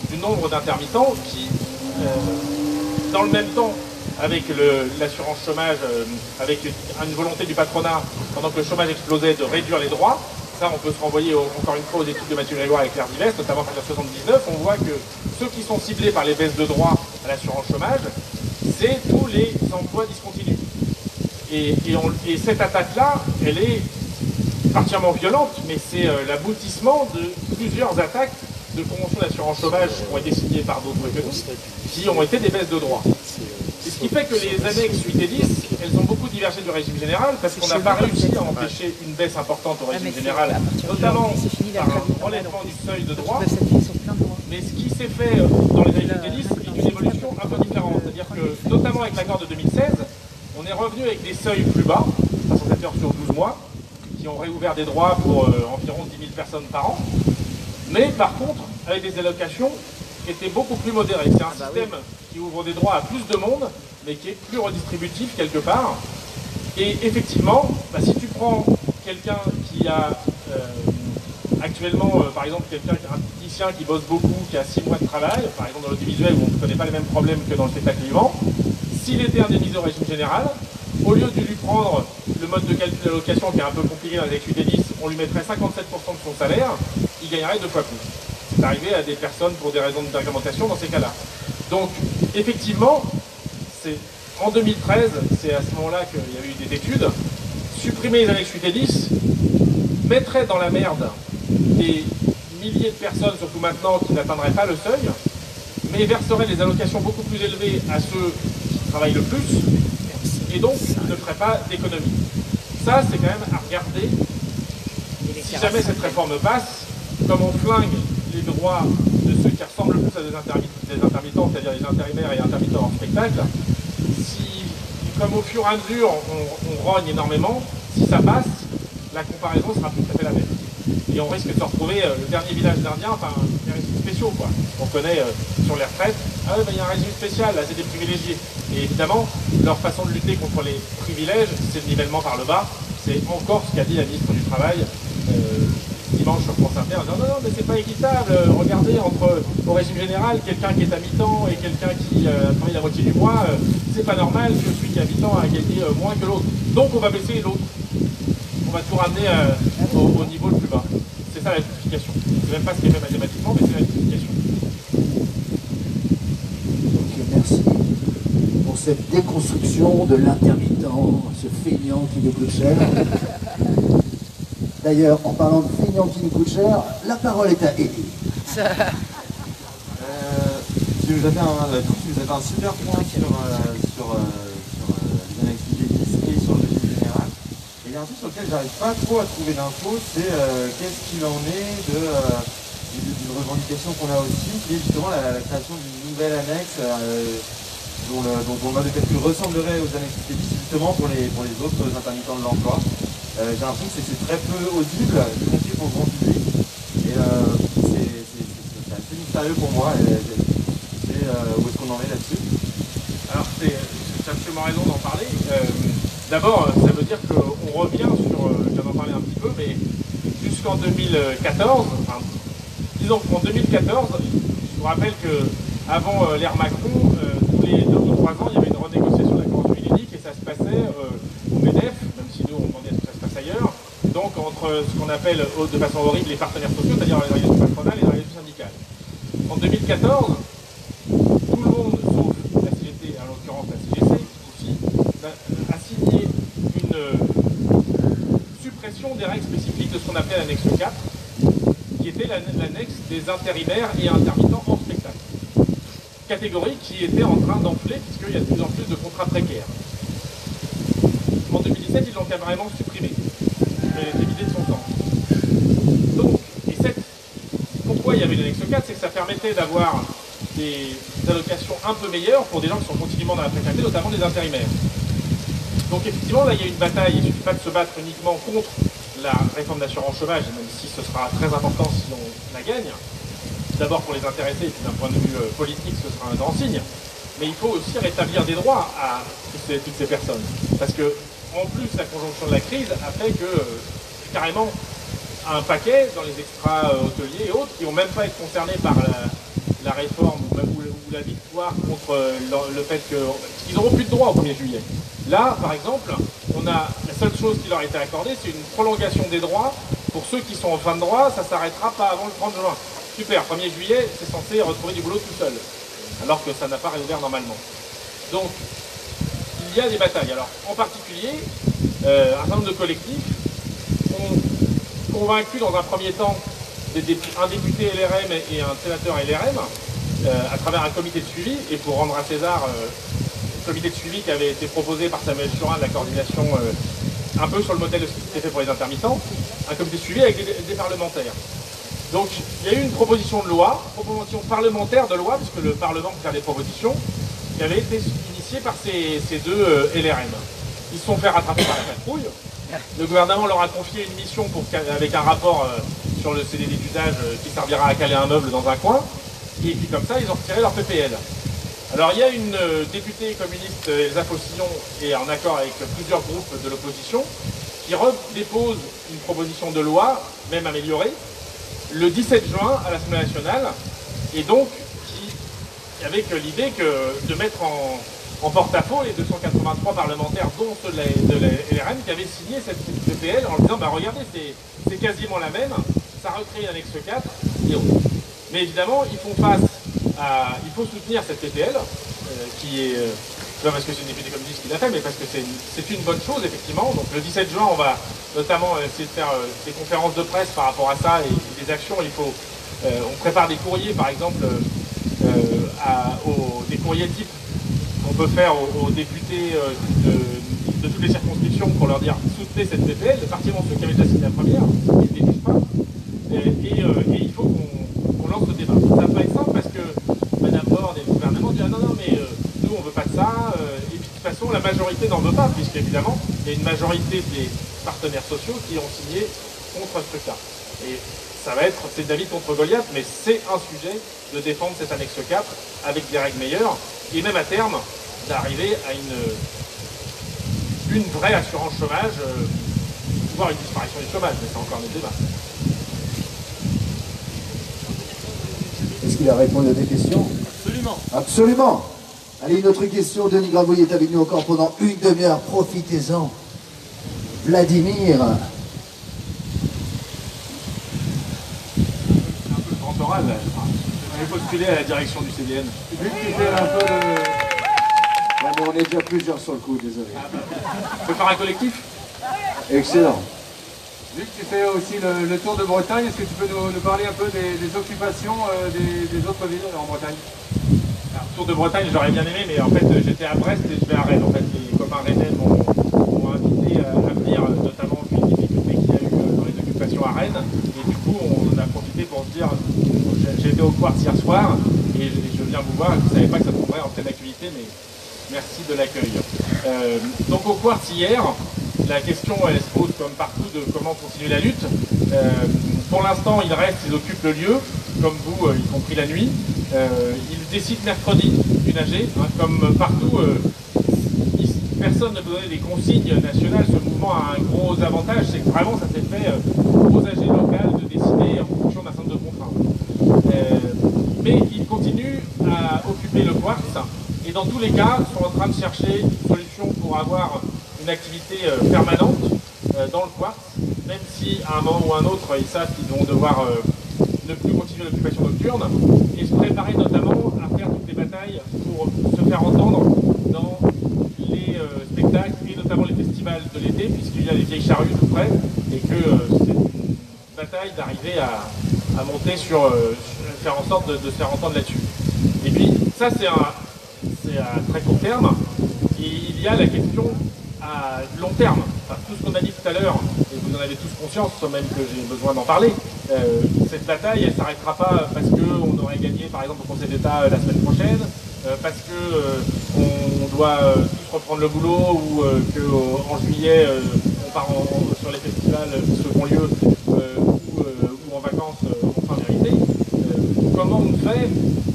H: du nombre d'intermittents qui, dans le même temps, avec l'assurance chômage, avec une volonté du patronat, pendant que le chômage explosait, de réduire les droits. Ça, on peut se renvoyer encore une fois aux études de Mathieu Grégoire et Claire Divest, notamment en 1979. On voit que ceux qui sont ciblés par les baisses de droits à l'assurance chômage, c'est tous les emplois discontinus. Et cette attaque-là, elle est particulièrement violente, mais c'est l'aboutissement de plusieurs attaques de conventions d'assurance chômage qui ont été signées par d'autres que nous, qui ont été des baisses de droits. Et ce qui fait que les annexes 8 et 10, elles ont beaucoup divergé du régime général, parce qu'on n'a pas réussi à empêcher une baisse importante au régime général, notamment par un relèvement du seuil de droit. Mais ce qui s'est fait dans les années 8 et 10 est une évolution un peu différente. C'est-à-dire que, notamment avec l'accord de 2016, on est revenu avec des seuils plus bas, 67 heures sur 12 mois, qui ont réouvert des droits pour environ 10 000 personnes par an, mais par contre avec des allocations qui étaient beaucoup plus modérées. C'est un système qui ouvre des droits à plus de monde, mais qui est plus redistributif quelque part. Et effectivement, si tu prends quelqu'un qui a actuellement, par exemple, un technicien qui bosse beaucoup, qui a 6 mois de travail, par exemple dans l'audiovisuel où on ne connaît pas les mêmes problèmes que dans le spectacle vivant, s'il était indemnisé au régime général, au lieu de lui prendre le mode de calcul d'allocation qui est un peu compliqué dans les annex 8 et 10, on lui mettrait 57% de son salaire, il gagnerait 2 fois plus. C'est arrivé à des personnes pour des raisons d'argumentation dans ces cas-là. Donc, effectivement, en 2013, c'est à ce moment-là qu'il y a eu des études, supprimer les annexes 8 et 10 mettrait dans la merde des milliers de personnes, surtout maintenant, qui n'atteindraient pas le seuil, mais verserait des allocations beaucoup plus élevées à ceux qui travaillent le plus, et donc ne ferait pas d'économie. Ça, c'est quand même à regarder. Si jamais cette réforme passe, comme on flingue les droits de ceux qui ressemblent le plus à des intermittents, c'est-à-dire les intérimaires et intermittents en spectacle, si, comme au fur et à mesure, on rogne énormément, si ça passe, la comparaison sera tout à fait la même. Et on risque de se retrouver le dernier village d'Indiens, enfin, des régimes spéciaux, quoi. On connaît sur les retraites, ah oui, il y a un régime spécial, là, c'est des privilégiés. Et évidemment, leur façon de lutter contre les privilèges, c'est le nivellement par le bas. C'est encore ce qu'a dit la ministre du Travail dimanche sur France Inter. Non, mais c'est pas équitable. Regardez, au régime général, quelqu'un qui est à mi-temps et quelqu'un qui travaille la moitié du mois, c'est pas normal que celui qui est à mi-temps a gagné moins que l'autre. Donc on va baisser l'autre. On va tout ramener au niveau le plus bas. C'est ça la justification. C'est même pas ce qui est fait mathématiquement, mais c'est la justification.
G: cette déconstruction de l'intermittent, ce feignant qui nous coûte cher. D'ailleurs, en parlant de feignant qui nous coûte cher, la parole est à Eddie.
E: Vous avez un super point sur les annexes UG10 et sur le régime général. Et il y a un truc sur lequel j'arrive pas trop à trouver d'infos, c'est qu'est-ce qu'il en est d'une revendication qu'on a aussi, qui est justement la création d'une nouvelle annexe dont le mode de calcul ressemblerait aux annexes UG10 justement pour les autres intermittents de l'emploi. J'ai l'impression que c'est très peu audible, y compris pour le grand public. Et c'est assez mystérieux pour moi. Où est-ce qu'on en est là-dessus?
H: Alors, tu as absolument raison d'en parler. D'abord, ça veut dire qu'on revient sur, je viens d'en parler un petit peu, mais jusqu'en 2014, enfin, disons qu'en 2014, je vous rappelle qu'avant l'ère Macron, tous les 2 ou 3 ans, il y avait une renégociation de la convention UNEDIC et ça se passait au MEDEF, même si nous on demandait à ce que ça se passe ailleurs, donc entre ce qu'on appelle de façon horrible les partenaires sociaux, c'est-à-dire les organisations patronales et les organisations syndicales. En 2014, tout le monde, sauf la CGT, en l'occurrence la CGC aussi, a signé une suppression des règles spécifiques de ce qu'on appelait l'annexe 4, qui était l'annexe des intérimaires et intermittents en spectacle. Catégorie qui était en train d'enfler puisqu'il y a de plus en plus de contrats précaires. En 2017, ils l'ont carrément supprimé. Elle était vidée de son temps. Donc, pourquoi il y avait l'annexe 4, c'est que ça permettait d'avoir des allocations un peu meilleures pour des gens qui sont continuellement dans la précarité, notamment des intérimaires. Donc effectivement, là, il y a une bataille, il ne suffit pas de se battre uniquement contre la réforme d'assurance chômage, même si ce sera très important si on la gagne. D'abord pour les intéressés, et puis d'un point de vue politique, ce sera un grand signe. Mais il faut aussi rétablir des droits à toutes ces personnes. Parce que, en plus, la conjonction de la crise a fait que, carrément, un paquet dans les extras hôteliers et autres qui n'ont même pas été concernés par la réforme ou la victoire contre le fait qu'ils n'auront plus de droits au 1er juillet. Là, par exemple, la seule chose qui leur a été accordée, c'est une prolongation des droits. Pour ceux qui sont en fin de droit, ça ne s'arrêtera pas avant le 30 juin. Super, 1er juillet, c'est censé retrouver du boulot tout seul, alors que ça n'a pas réouvert normalement. Donc, il y a des batailles. Alors, en particulier, un certain nombre de collectifs ont convaincu dans un premier temps un député LRM et un sénateur LRM à travers un comité de suivi, et pour rendre à César, le comité de suivi qui avait été proposé par Samuel Surin de la coordination un peu sur le modèle de ce qui s'était fait pour les intermittents, un comité de suivi avec des parlementaires. Donc il y a eu une proposition de loi, une proposition parlementaire de loi, puisque le Parlement peut faire des propositions, qui avait été initiée par ces deux LRM. Ils se sont fait rattraper par la patrouille. Le gouvernement leur a confié une mission avec un rapport sur le CDD d'usage qui servira à caler un meuble dans un coin. Et puis comme ça, ils ont retiré leur PPL. Alors il y a une députée communiste, Elsa Faucillon, et en accord avec plusieurs groupes de l'opposition, qui redépose une proposition de loi, même améliorée, le 17 juin à l'Assemblée nationale, et donc avec l'idée de mettre en porte-à-faux les 283 parlementaires, dont ceux de la LRM, qui avaient signé cette PPL en disant bah, regardez, c'est quasiment la même, ça recrée l'annexe 4 et autres. Mais évidemment, ils font face à. Il faut soutenir cette PPL, qui est. Pas parce que c'est une députée communiste qui l'a fait, mais parce que c'est une bonne chose, effectivement. Donc le 17 juin, on va notamment essayer de faire des conférences de presse par rapport à ça et des actions. On prépare des courriers, par exemple, des courriers types qu'on peut faire aux députés de toutes les circonscriptions pour leur dire soutenez cette PPL, particulièrement ceux qui avaient déjà signé la première, ils ne détruisent pas. Et il faut qu'on lance le débat. Ça va pas être simple parce que Madame Borne et le gouvernement disent ah non, mais nous on veut pas de ça. Et puis de toute façon, la majorité n'en veut pas, puisqu'évidemment, il y a une majorité des partenaires sociaux qui ont signé contre ce truc-là. Et ça va être, c'est David contre Goliath, mais c'est un sujet de défendre cette annexe 4 avec des règles meilleures, et même à terme, d'arriver à une vraie assurance chômage, voire une disparition du chômage, mais c'est encore un débat.
G: Est-ce qu'il a répondu à des questions?
H: Absolument.
G: Absolument. Allez, une autre question. Denis Gravouille est avec nous encore pendant une demi-heure. Profitez-en. Vladimir.
H: Un peu le grand oral, là, je crois. J'avais postulé à la direction du CDN.
G: Tu fais un peu de... mais on est déjà plusieurs sur le coup, désolé.
K: On peut faire un collectif?
G: Excellent.
K: Vu que tu fais aussi le tour de Bretagne, est-ce que tu peux nous parler un peu des occupations des autres villes en Bretagne?
H: Alors, tour de Bretagne, j'aurais bien aimé, mais en fait j'étais à Brest et je vais à Rennes. En fait, les copains rennais m'ont invité à venir, notamment vu les difficultés qu'il y a eu dans les occupations à Rennes. Et du coup, on en a profité pour se dire, j'étais au Quartz hier soir et je viens vous voir. Je ne savais pas que ça tomberait en pleine activité, mais merci de l'accueil. Donc au Quartz hier, la question elle se pose comme partout de comment continuer la lutte. Pour l'instant, ils restent, ils occupent le lieu, comme vous, y compris la nuit. Ils décident mercredi du nager, hein, comme partout. Personne ne peut donner des consignes nationales. Ce mouvement a un gros avantage, c'est que vraiment ça s'est fait aux AG locales de décider en fonction d'un certain nombre de contraintes. Mais ils continuent à occuper le Quartz et dans tous les cas sont en train de chercher une solution pour avoir une activité permanente dans le Quartz, même si à un moment ou à un autre ils savent qu'ils vont devoir ne plus continuer l'occupation nocturne et se préparer notamment à faire toutes les batailles pour se faire entendre dans les spectacles et notamment les festivals de l'été, puisqu'il y a les vieilles charrues tout près et que c'est une bataille d'arriver à monter sur faire en sorte de se faire entendre là-dessus. Et puis ça c'est à très court terme, et il y a la question à long terme. Enfin, tout ce qu'on a dit tout à l'heure, et vous en avez tous conscience, sans même que j'ai besoin d'en parler, cette bataille elle ne s'arrêtera pas parce qu'on aurait gagné par exemple au Conseil d'État la semaine prochaine, parce qu'on doit tous reprendre le boulot ou qu'en juillet on part sur les festivals qui se font lieu ou en vacances en fin vérité. Comment on fait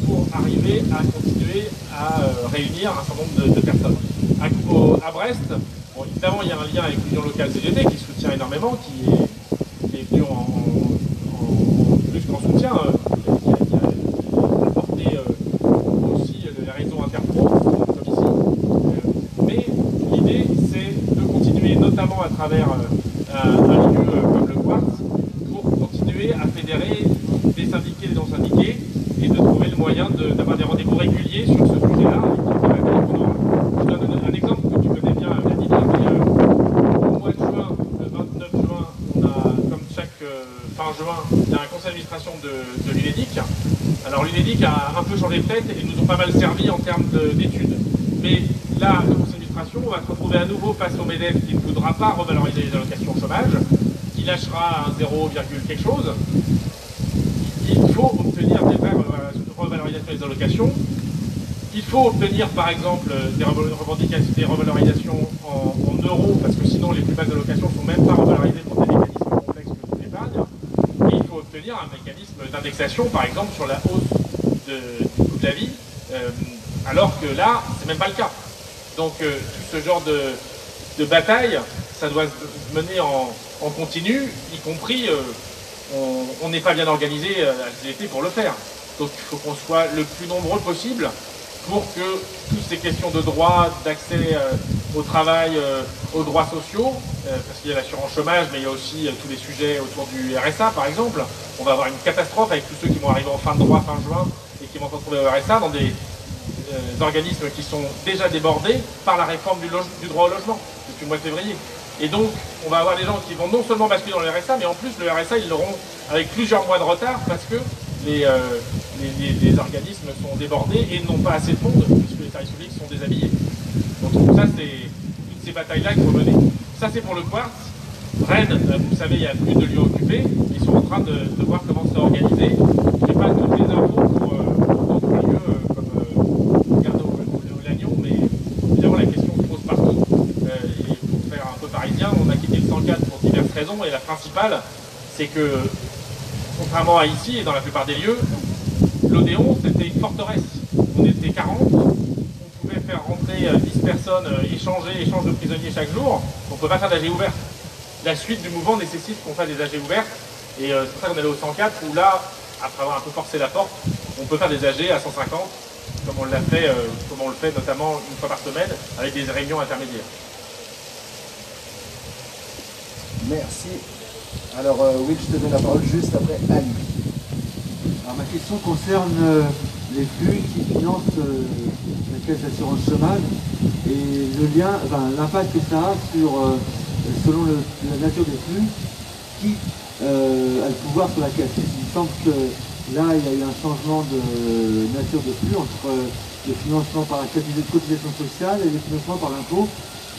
H: pour arriver à continuer à réunir un certain nombre de personnes. À Brest, bon, évidemment il y a un lien avec l'Union locale CGT qui soutient énormément, qui est venu plus qu'en soutien, qui a apporté aussi les réseaux interpro, comme ici. Mais l'idée c'est de continuer notamment à travers un lieu comme le Quartz pour continuer à fédérer des syndiqués et des non-syndiqués et de trouver le moyen d'avoir des rendez-vous réguliers sur ce sujet-là. Je donne un exemple que tu connais bien, Vladimir, au mois de juin, le 29 juin, on a, comme chaque fin juin, il y a un conseil d'administration de l'UNEDIC. Alors l'UNEDIC a un peu changé de tête et nous ont pas mal servi en termes d'études. Mais là, le conseil d'administration, on va se retrouver à nouveau face au MEDEF qui ne voudra pas revaloriser les allocations au chômage, qui lâchera un 0, quelque chose. Il faut obtenir des vraies revalorisations des allocations. Il faut obtenir par exemple des revalorisations en euros, parce que sinon les plus basses allocations ne sont même pas revalorisées pour des mécanismes complexes que l'épargne. Et il faut obtenir un mécanisme d'indexation, par exemple, sur la hausse du coût de la vie, alors que là, c'est même pas le cas. Donc tout ce genre de bataille, ça doit se mener en continu, y compris, on n'est pas bien organisé à la CGT pour le faire. Donc il faut qu'on soit le plus nombreux possible pour que toutes ces questions de droit, d'accès au travail, aux droits sociaux, parce qu'il y a l'assurance chômage, mais il y a aussi tous les sujets autour du RSA par exemple. On va avoir une catastrophe avec tous ceux qui vont arriver en fin de droit, fin juin, et qui vont se retrouver au RSA dans des organismes qui sont déjà débordés par la réforme du droit au logement depuis le mois de février. Et donc, on va avoir des gens qui vont non seulement basculer dans le RSA, mais en plus le RSA, ils l'auront avec plusieurs mois de retard parce que les organismes sont débordés et n'ont pas assez de fonds puisque les services publics sont déshabillés. Donc ça, c'est toutes ces batailles-là qu'il faut mener. Ça, c'est pour le Quartz. Rennes, vous savez, il n'y a plus de lieux occupés. Ils sont en train de voir comment c'est organisé. Je n'ai pas toutes les infos pour d'autres lieux comme Gardot ou Lannion, mais évidemment, la question se pose partout. Et pour faire un peu parisien, on a quitté le 104 pour diverses raisons. Et la principale, c'est que contrairement à ici et dans la plupart des lieux, l'Odéon c'était une forteresse. On était 40, on pouvait faire rentrer 10 personnes, échange de prisonniers chaque jour, on ne peut pas faire d'AG ouverte. La suite du mouvement nécessite qu'on fasse des AG ouvertes, et c'est pour ça qu'on est allé au 104, où là, après avoir un peu forcé la porte, on peut faire des AG à 150, comme on l'a fait, comme on le fait notamment une fois par semaine, avec des réunions intermédiaires.
G: Merci. Alors, oui, je te donne la parole juste après Ali.
L: Alors, ma question concerne les flux qui financent cette caisse d'assurance chômage et le lien, enfin, l'impact que ça a sur, selon la nature des flux, qui a le pouvoir sur la caisse. Il me semble que là, il y a eu un changement de nature de flux entre le financement par la cotisation sociale et le financement par l'impôt,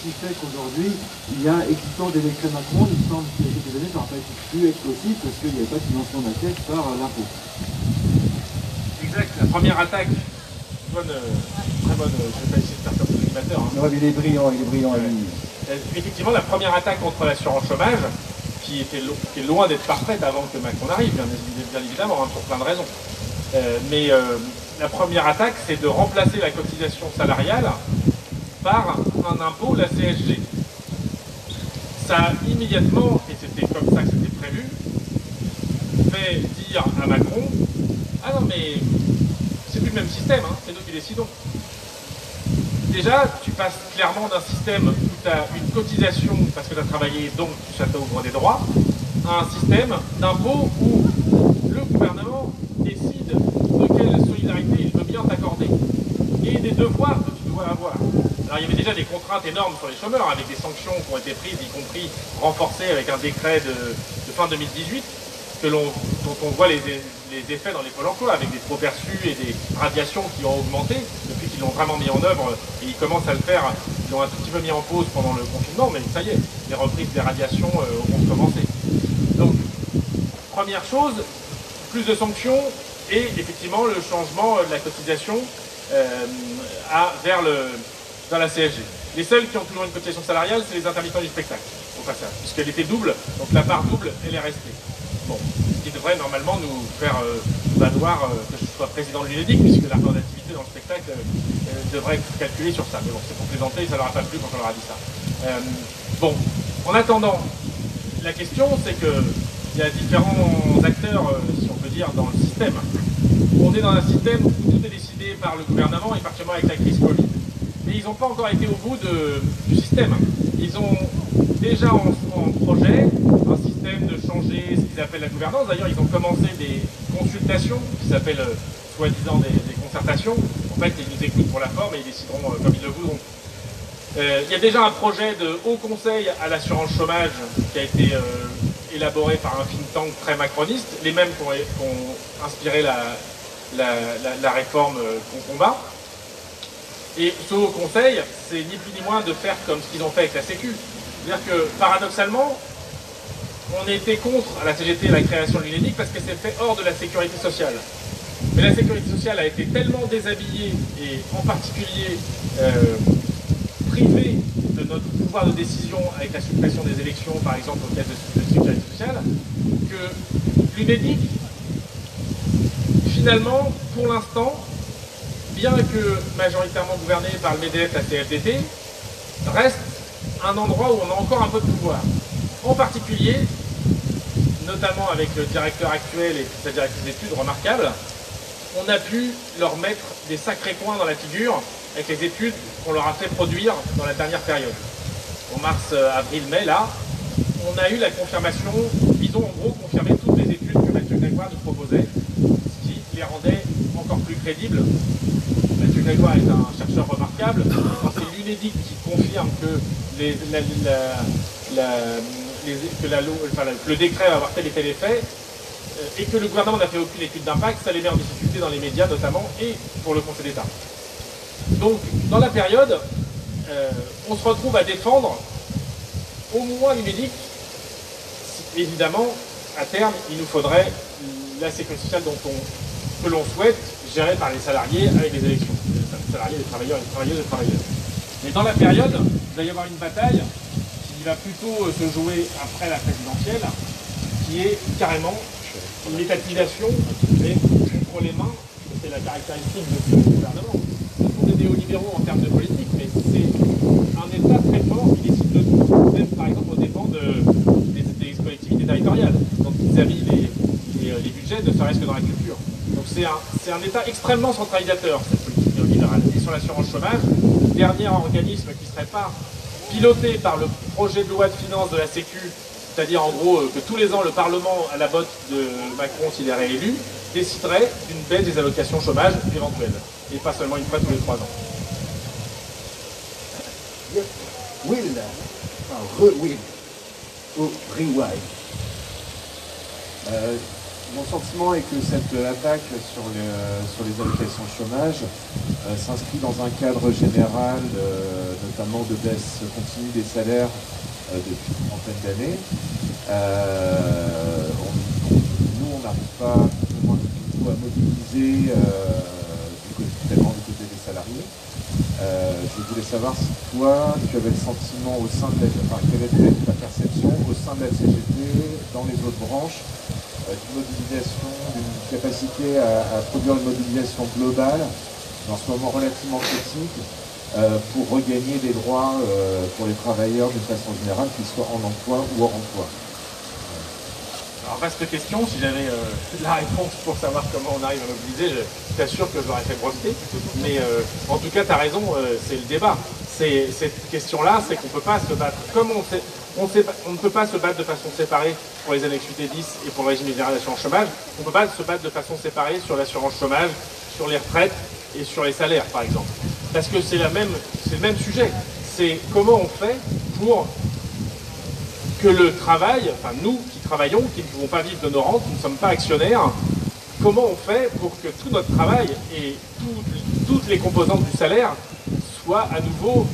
L: qui fait qu'aujourd'hui, il y a existence des décrets Macron, il me semble qu'il y a quelques années, ça n'aurait pas pu être possible parce qu'il n'y avait pas de financement de la caisse par l'impôt.
H: Exact, la première attaque, très bonne, je ne vais pas essayer de faire comme l'animateur. Hein.
G: Non, il est brillant,
H: Effectivement, la première attaque contre l'assurance chômage, qui est loin d'être parfaite avant que Macron arrive, bien évidemment, hein, pour plein de raisons. Mais la première attaque, c'est de remplacer la cotisation salariale par un impôt, la CSG. Ça a immédiatement, et c'était comme ça que c'était prévu, fait dire à Macron, ah non mais c'est plus le même système, hein, c'est nous qui décidons. Déjà, tu passes clairement d'un système où tu as une cotisation parce que tu as travaillé, donc tu t'ouvres des droits, à un système d'impôt où le gouvernement décide de quelle solidarité il veut bien t'accorder et des devoirs que tu dois avoir. Alors il y avait déjà des contraintes énormes sur les chômeurs avec des sanctions qui ont été prises, y compris renforcées avec un décret de fin 2018 dont on voit les effets dans les pôles emploi avec des trop perçus et des radiations qui ont augmenté depuis qu'ils l'ont vraiment mis en œuvre et ils commencent à le faire. Ils l'ont un tout petit peu mis en pause pendant le confinement, mais ça y est, les reprises des radiations vont commencer. Donc, première chose, plus de sanctions et effectivement le changement de la cotisation vers la CSG. Les seuls qui ont toujours une cotisation salariale, c'est les intermittents du spectacle, au passage, puisqu'elle était double, donc la part double, elle est restée. Bon, ce qui devrait normalement nous faire valoir que je sois président de l'UNEDIC, puisque la part d'activité dans le spectacle devrait être calculée sur ça. Mais bon, c'est pour plaisanter, ça leur a pas plu quand on leur a dit ça. Bon, en attendant, la question c'est qu'il y a différents acteurs, si on peut dire, dans le système. On est dans un système où tout est décidé par le gouvernement, et particulièrement avec la crise Covid. Mais ils n'ont pas encore été au bout du système. Ils ont déjà en projet un système de changer ce qu'ils appellent la gouvernance. D'ailleurs, ils ont commencé des consultations qui s'appellent soi-disant des concertations. En fait, ils nous écoutent pour la forme et ils décideront comme ils le voudront. Il y a déjà un projet de haut conseil à l'assurance chômage qui a été élaboré par un think tank très macroniste, les mêmes qui ont inspiré la réforme qu'on combat. Et ce haut conseil, c'est ni plus ni moins de faire comme ce qu'ils ont fait avec la Sécu. C'est-à-dire que, paradoxalement, on était contre à la CGT la création de l'UNEDIC parce que c'est fait hors de la sécurité sociale. Mais la sécurité sociale a été tellement déshabillée, et en particulier privée de notre pouvoir de décision avec la suppression des élections, par exemple, aux caisses de sécurité sociale, que l'UNEDIC, finalement, pour l'instant, bien que majoritairement gouverné par le MEDEF, la CFDT, reste un endroit où on a encore un peu de pouvoir. En particulier, notamment avec le directeur actuel et sa directrice d'études remarquable, on a pu leur mettre des sacrés coins dans la figure avec les études qu'on leur a fait produire dans la dernière période. En mars, avril, mai, là, on a eu la confirmation, ils ont en gros confirmé toutes les études que Mathieu Grégoire nous proposait, ce qui les rendait encore plus crédibles. Mathieu Grégoire est un chercheur remarquable. C'est l'UNEDIC qui confirme que le décret va avoir tel et tel effet, et que le gouvernement n'a fait aucune étude d'impact, ça les met en difficulté dans les médias notamment, et pour le Conseil d'État. Donc, dans la période, on se retrouve à défendre au moins l'UNEDIC. Évidemment, à terme, il nous faudrait la sécurité sociale que l'on souhaite, gérée par les salariés avec les élections. Les salariés, les travailleurs, les travailleuses et les travailleurs. Mais dans la période, il va y avoir une bataille qui va plutôt se jouer après la présidentielle, qui est carrément l'étatisation, mais contre les mains, c'est la caractéristique de ce gouvernement. On est néolibéraux en termes de politique, mais c'est un État très fort qui décide de tout, même par exemple au dépend des collectivités territoriales, donc ils habillent les budgets, ne serait-ce que dans la culture. Donc c'est un État extrêmement centralisateur, cette politique néolibérale. Et sur l'assurance chômage, le dernier organisme qui ne serait pas piloté par le projet de loi de finances de la Sécu, c'est-à-dire en gros que tous les ans le Parlement, à la botte de Macron s'il est réélu, déciderait d'une baisse des allocations chômage éventuelles, et pas seulement une fois tous les 3 ans.
G: dire Will, enfin re-Will, ou rewind.
I: Mon sentiment est que cette attaque sur les allocations chômage s'inscrit dans un cadre général, notamment de baisse continue des salaires depuis une trentaine d'années. Nous, on n'arrive pas du tout à mobiliser tellement du côté des salariés. Je voulais savoir si toi, tu avais le sentiment au sein de quelle était ta perception au sein de la CGT, dans les autres branches, d'une mobilisation, d'une capacité à produire une mobilisation globale, dans ce moment relativement critique, pour regagner des droits pour les travailleurs d'une façon générale, qu'ils soient en emploi ou hors emploi.
H: Alors vaste question, si j'avais la réponse pour savoir comment on arrive à mobiliser, je t'assure que je l'aurais fait breveter. Mais en tout cas, tu as raison, c'est le débat. Cette question-là, c'est qu'on ne peut pas se battre comme on ne peut pas se battre de façon séparée pour les annexes UT10 et pour le régime général d'assurance chômage. On ne peut pas se battre de façon séparée sur l'assurance chômage, sur les retraites et sur les salaires, par exemple. Parce que c'est le même sujet. C'est comment on fait pour que le travail, enfin nous qui travaillons, qui ne pouvons pas vivre de nos rentes, qui ne sommes pas actionnaires, comment on fait pour que tout notre travail et toutes les composantes du salaire soient à nouveau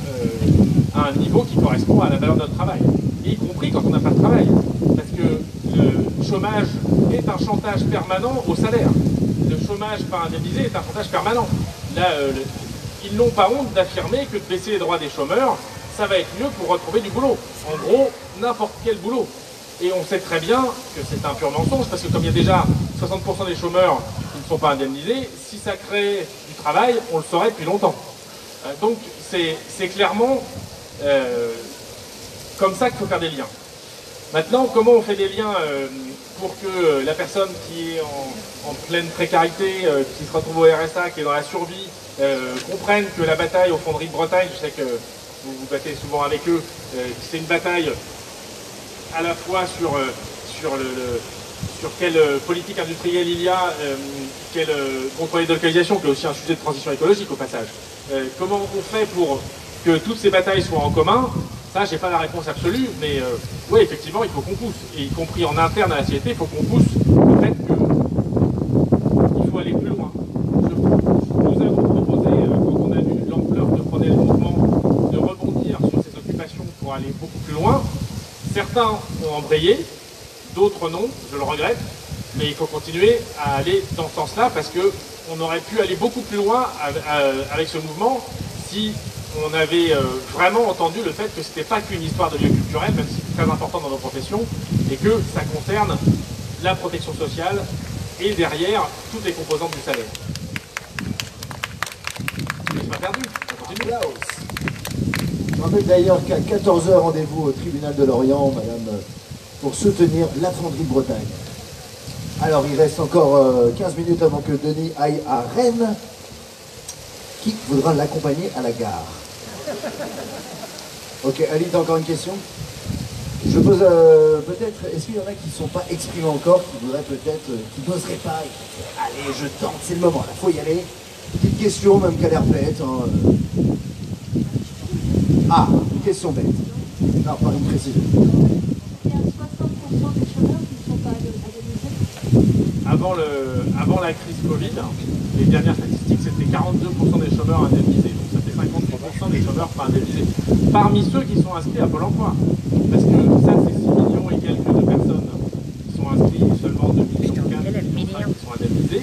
H: à un niveau qui correspond à la valeur de notre travail, y compris quand on n'a pas de travail. Parce que le chômage est un chantage permanent au salaire. Le chômage pas indemnisé est un chantage permanent. Là, ils n'ont pas honte d'affirmer que de baisser les droits des chômeurs, ça va être mieux pour retrouver du boulot. En gros, n'importe quel boulot. Et on sait très bien que c'est un pur mensonge, parce que comme il y a déjà 60% des chômeurs qui ne sont pas indemnisés, si ça crée du travail, on le saurait depuis longtemps. Donc c'est clairement comme ça qu'il faut faire des liens. Maintenant, comment on fait des liens pour que la personne qui est en pleine précarité, qui se retrouve au RSA, qui est dans la survie, comprenne que la bataille aux fonderies de Bretagne, je sais que vous vous battez souvent avec eux, c'est une bataille à la fois sur quelle politique industrielle il y a, contre les délocalisations, qui est aussi un sujet de transition écologique au passage. Comment on fait pour que toutes ces batailles soient en commun? Ça, j'ai pas la réponse absolue, mais oui, effectivement, il faut qu'on pousse, et y compris en interne à la société, il faut qu'on pousse le fait qu'il faut aller plus loin. Nous avons proposé, quand on a vu l'ampleur que prenait le mouvement, de rebondir sur ces occupations pour aller beaucoup plus loin. Certains ont embrayé, d'autres non, je le regrette, mais il faut continuer à aller dans ce sens-là parce qu'on aurait pu aller beaucoup plus loin avec ce mouvement si on avait vraiment entendu le fait que ce n'était pas qu'une histoire de lieu culturel, même si c'est très important dans nos professions, et que ça concerne la protection sociale et derrière toutes les composantes du salaire. Je ne suis pas perdu, on continue.
G: Je rappelle d'ailleurs qu'à 14h, rendez-vous au tribunal de Lorient, madame, pour soutenir la fonderie de Bretagne. Alors, il reste encore 15 minutes avant que Denis aille à Rennes. Qui voudra l'accompagner à la gare? Ok, Ali, t'as encore une question? Je pose peut-être, est-ce qu'il y en a qui ne sont pas exprimés encore, qui voudraient peut-être, qui n'oseraient pas, allez, je tente, c'est le moment, là, faut y aller. Petite question, même qu'à l'air bête. Hein. Ah, une question bête. Non, pas une précision.
F: Il y a 60% des chômeurs qui ne sont pas indemnisés.
H: Avant la crise Covid, les dernières statistiques, c'était 42% des chômeurs indemnisés. Donc ça fait 53% des chômeurs pas indemnisés. Parmi ceux qui sont inscrits à Pôle emploi. Parce que ça, c'est 6 millions et quelques de personnes qui sont inscrits, seulement 2 millions 4 qui sont indemnisés.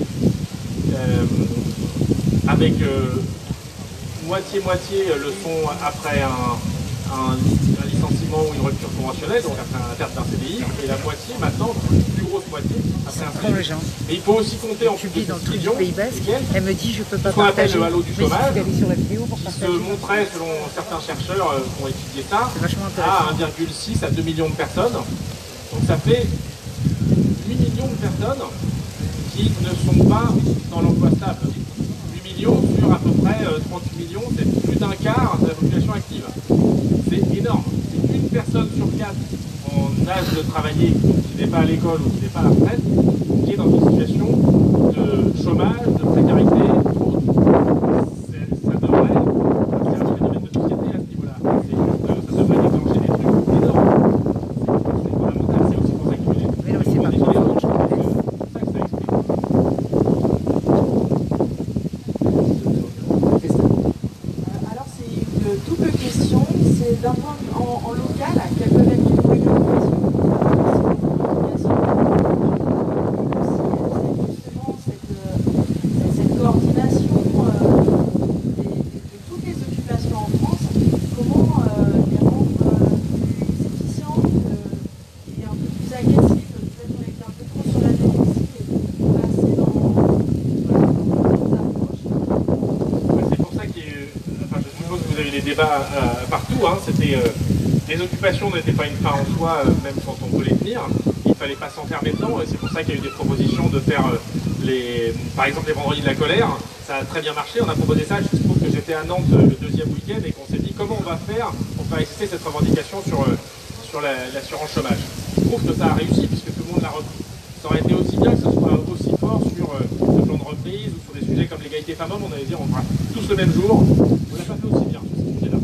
H: Avec moitié-moitié le sont après un licenciement ou une rupture conventionnelle, donc après un terme d'un CDI, et la moitié maintenant, plus grosse moitié, après un CDI. Et il faut aussi compter en plus de ces millions,
J: elle me dit je peux pas
H: ce qu'on appelle
J: partager.
H: le halo du chômage,
J: sur la vidéo pour
H: qui
J: partager.
H: se montrait selon certains chercheurs qui ont étudié ça, à 1,6 à 2 millions de personnes. Donc ça fait 8 millions de personnes qui ne sont pas dans l'emploi stable. 8 millions sur à peu près 38 millions, c'est plus d'un quart de la population active. C'est énorme. C'est une personne sur 4 en âge de travailler, qui n'est pas à l'école ou qui n'est pas à la retraite, qui est dans une situation de chômage, de précarité, ça devrait être un phénomène de société à ce niveau-là.
F: d'un point de vue en local, quelles peuvent être les préoccupations justement cette coordination de toutes les occupations en France, comment les rendre plus efficientes et un peu plus agressives. Peut-être qu'on a été un peu trop sur la défensive et pas assez dans les approches.
H: C'est pour ça qu'il y a eu, enfin, je suppose que vous avez des débats partout, hein, c'était les occupations n'étaient pas une fin en soi, même quand on voulait tenir, il ne fallait pas s'enfermer dedans, et c'est pour ça qu'il y a eu des propositions de faire par exemple les vendredis de la colère, ça a très bien marché, on a proposé ça, je trouve que j'étais à Nantes le deuxième week-end et qu'on s'est dit comment on va faire pour faire exister cette revendication sur l'assurance chômage. Je trouve que ça a réussi puisque tout le monde l'a repris. Ça aurait été aussi bien que ce soit aussi fort sur le plan de reprise ou sur des sujets comme l'égalité femmes-hommes, on avait dit on fera tous le même jour, on l'a pas fait aussi bien sur ces sujets-là.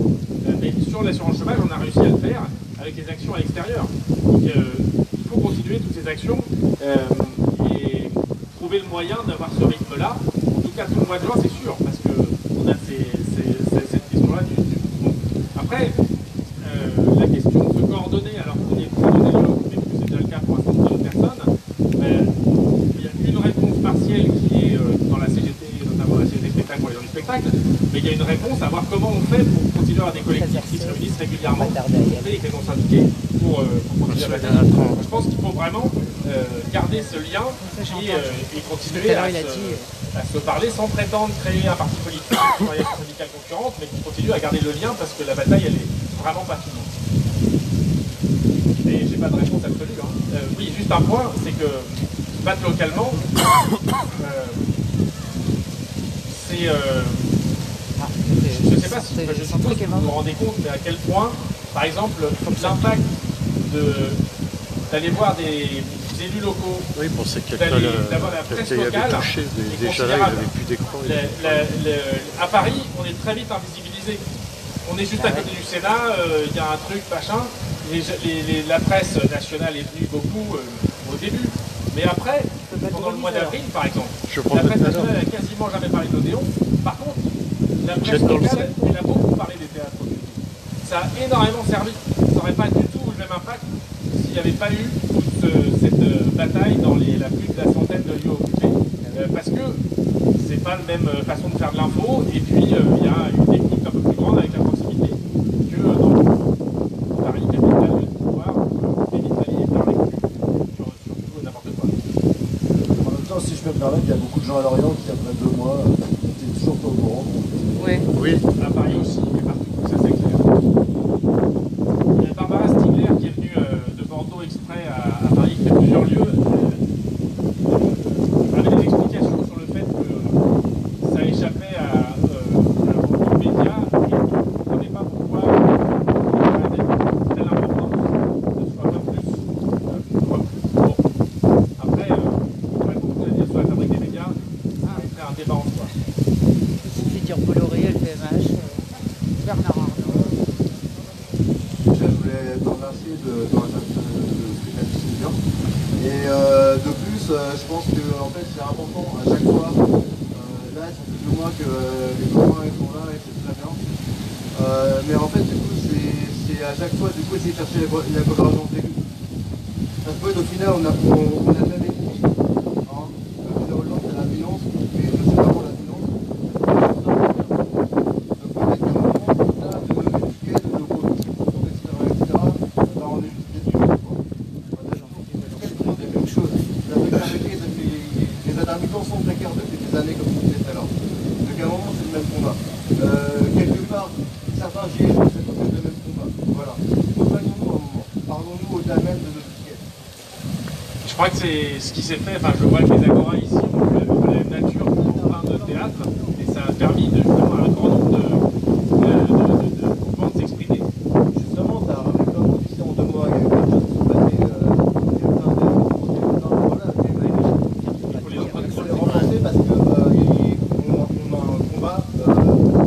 H: Mais sur l'assurance chômage, on a réussi à le faire avec les actions à l'extérieur. Donc il faut continuer toutes ces actions et trouver le moyen d'avoir ce rythme-là. En tout cas, tout le mois de juin, c'est sûr, parce qu'on a cette question-là du mouvement. Après, la question de se coordonner, alors qu'on est coordonné, mais que c'est déjà le cas pour un certain nombre de personnes, il y a une réponse partielle qui est dans la CGT, notamment la CGT spectacle pour les gens du spectacle, mais il y a une réponse à voir comment on fait pour continuer à avoir des collectifs qui se réunissent régulièrement, avec les non-syndiqués, pour continuer à batailler. Je pense qu'il faut vraiment garder ce lien et continuer à se parler sans prétendre créer un parti politique, une organisation syndicale concurrente, mais qui continue à garder le lien parce que la bataille, elle est vraiment pas finie. Et j'ai pas de réponse absolue. Hein. Oui, juste un point, c'est que se battre localement, c'est... je sais pas si je suppose que vous vous rendez compte, mais à quel point, par exemple, l'impact d'aller voir des élus locaux,
A: oui, bon, c'est
H: d'avoir la presse locale,
A: touché, déjà là, il n'avait plus d'écran.
H: À Paris, on est très vite invisibilisé. On est juste à côté du Sénat, il y a un truc, machin. La presse nationale est venue beaucoup au début. Mais après, pendant le mois d'avril, par exemple, la presse nationale n'a quasiment jamais parlé d'Odéon. Par contre, la presse locale, elle a beaucoup parlé des théâtres. Ça a énormément servi. Ça n'aurait pas du tout le même impact s'il n'y avait pas eu cette bataille dans la plus de la centaine de lieux occupés. Parce que c'est pas la même façon de faire de l'info. Et puis, il y a une technique un peu plus grande avec la proximité que dans Paris, capitale du pouvoir, et l'Italie est par sur tout et n'importe quoi.
G: En même temps, si je peux me permettre, il y a beaucoup de gens à Lorient qui, après 2 mois, étaient toujours pas au courant.
H: Oui, à Paris aussi, et partout, ça c'est clair. Il y a Barbara Stigler qui est venue de Bordeaux exprès à Paris, qui fait plusieurs lieux, avec des explications sur le fait que ça échappait aux médias et qu'on ne comprenait pas pourquoi telle importance ne soit pas plus. Bon, après, il y aurait beaucoup à dire sur la fabrique des médias, ça serait un débat en soi.
J: Futur Bolloré, LVMH, Bernard Arnault.
G: Déjà, je voulais te remercier de ce que tu as dit, c'est bien. Et de plus, je pense que en fait, c'est important à chaque fois. Là, ça fait 2 mois que les copains sont là et c'est très bien. Mais en fait, du coup, c'est à chaque fois, du coup, essayer de chercher la convergence des luttes. Parce qu'au final, on a jamais dit, hein, le Hollande, c'est la finance, mais je sais pas pour la finance. Les intermittents sont précaires depuis des années, comme je disais tout à l'heure. Donc à un moment, c'est le même combat. Quelque part, certains GIE, c'est le même combat. Voilà. Rejoignons-nous un moment. Parlons-nous au-delà même de notre ticket.
H: Je crois que c'est ce qui s'est fait, enfin je vois que les Agora ici ont la même nature en train de théâtre, et ça a permis justement à un grand nombre de mouvements de s'exprimer.
G: Justement, ça a ramené plein de monde ici en 2 mois. Il y a eu plein de choses qui sont passées. Il y a plein de choses. Il faut les renforcer parce qu'on a un combat pour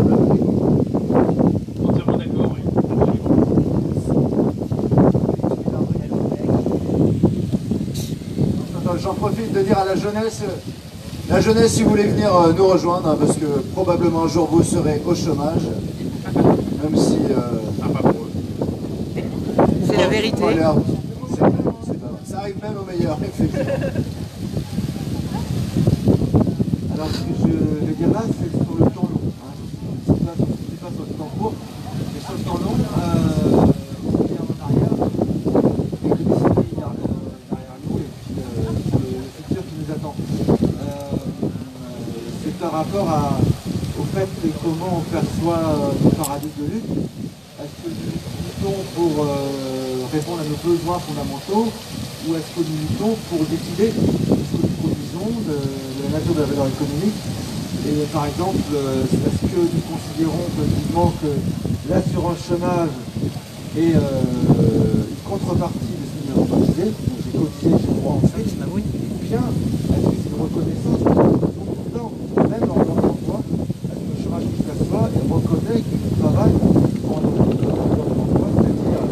G: l'avenir.
H: Entièrement d'accord, oui.
G: J'en profite de dire à la jeunesse, si vous voulez venir nous rejoindre, hein, parce que probablement un jour vous serez au chômage, même si
J: la vérité.
G: Voilà. C'est pas grave. Ça arrive même au meilleur, effectivement.
L: Alors, ce que je vais dire là, c'est sur le temps long. Hein. Je ne suis pas sur le temps court, mais sur le temps long, on revient en arrière, et que décider derrière nous, et puis sur le futur qui nous attend. C'est par rapport au fait de comment on perçoit nos paradigmes de lutte. Est-ce que nous luttons pour répondre à nos besoins fondamentaux, ou est-ce que nous luttons pour décider de ce que nous produisons, de la nature de la valeur économique? Et par exemple, est-ce que nous considérons collectivement que l'assurance chômage est une contrepartie de ce que nous avons cotisé, donc j'ai cotisé, j'ai le droit en fait, ou bien est-ce que c'est une reconnaissance que pourtant, même dans l'emploi, est-ce que le chômage qui s'assoit et reconnaît que le travail en l'emploi, c'est-à-dire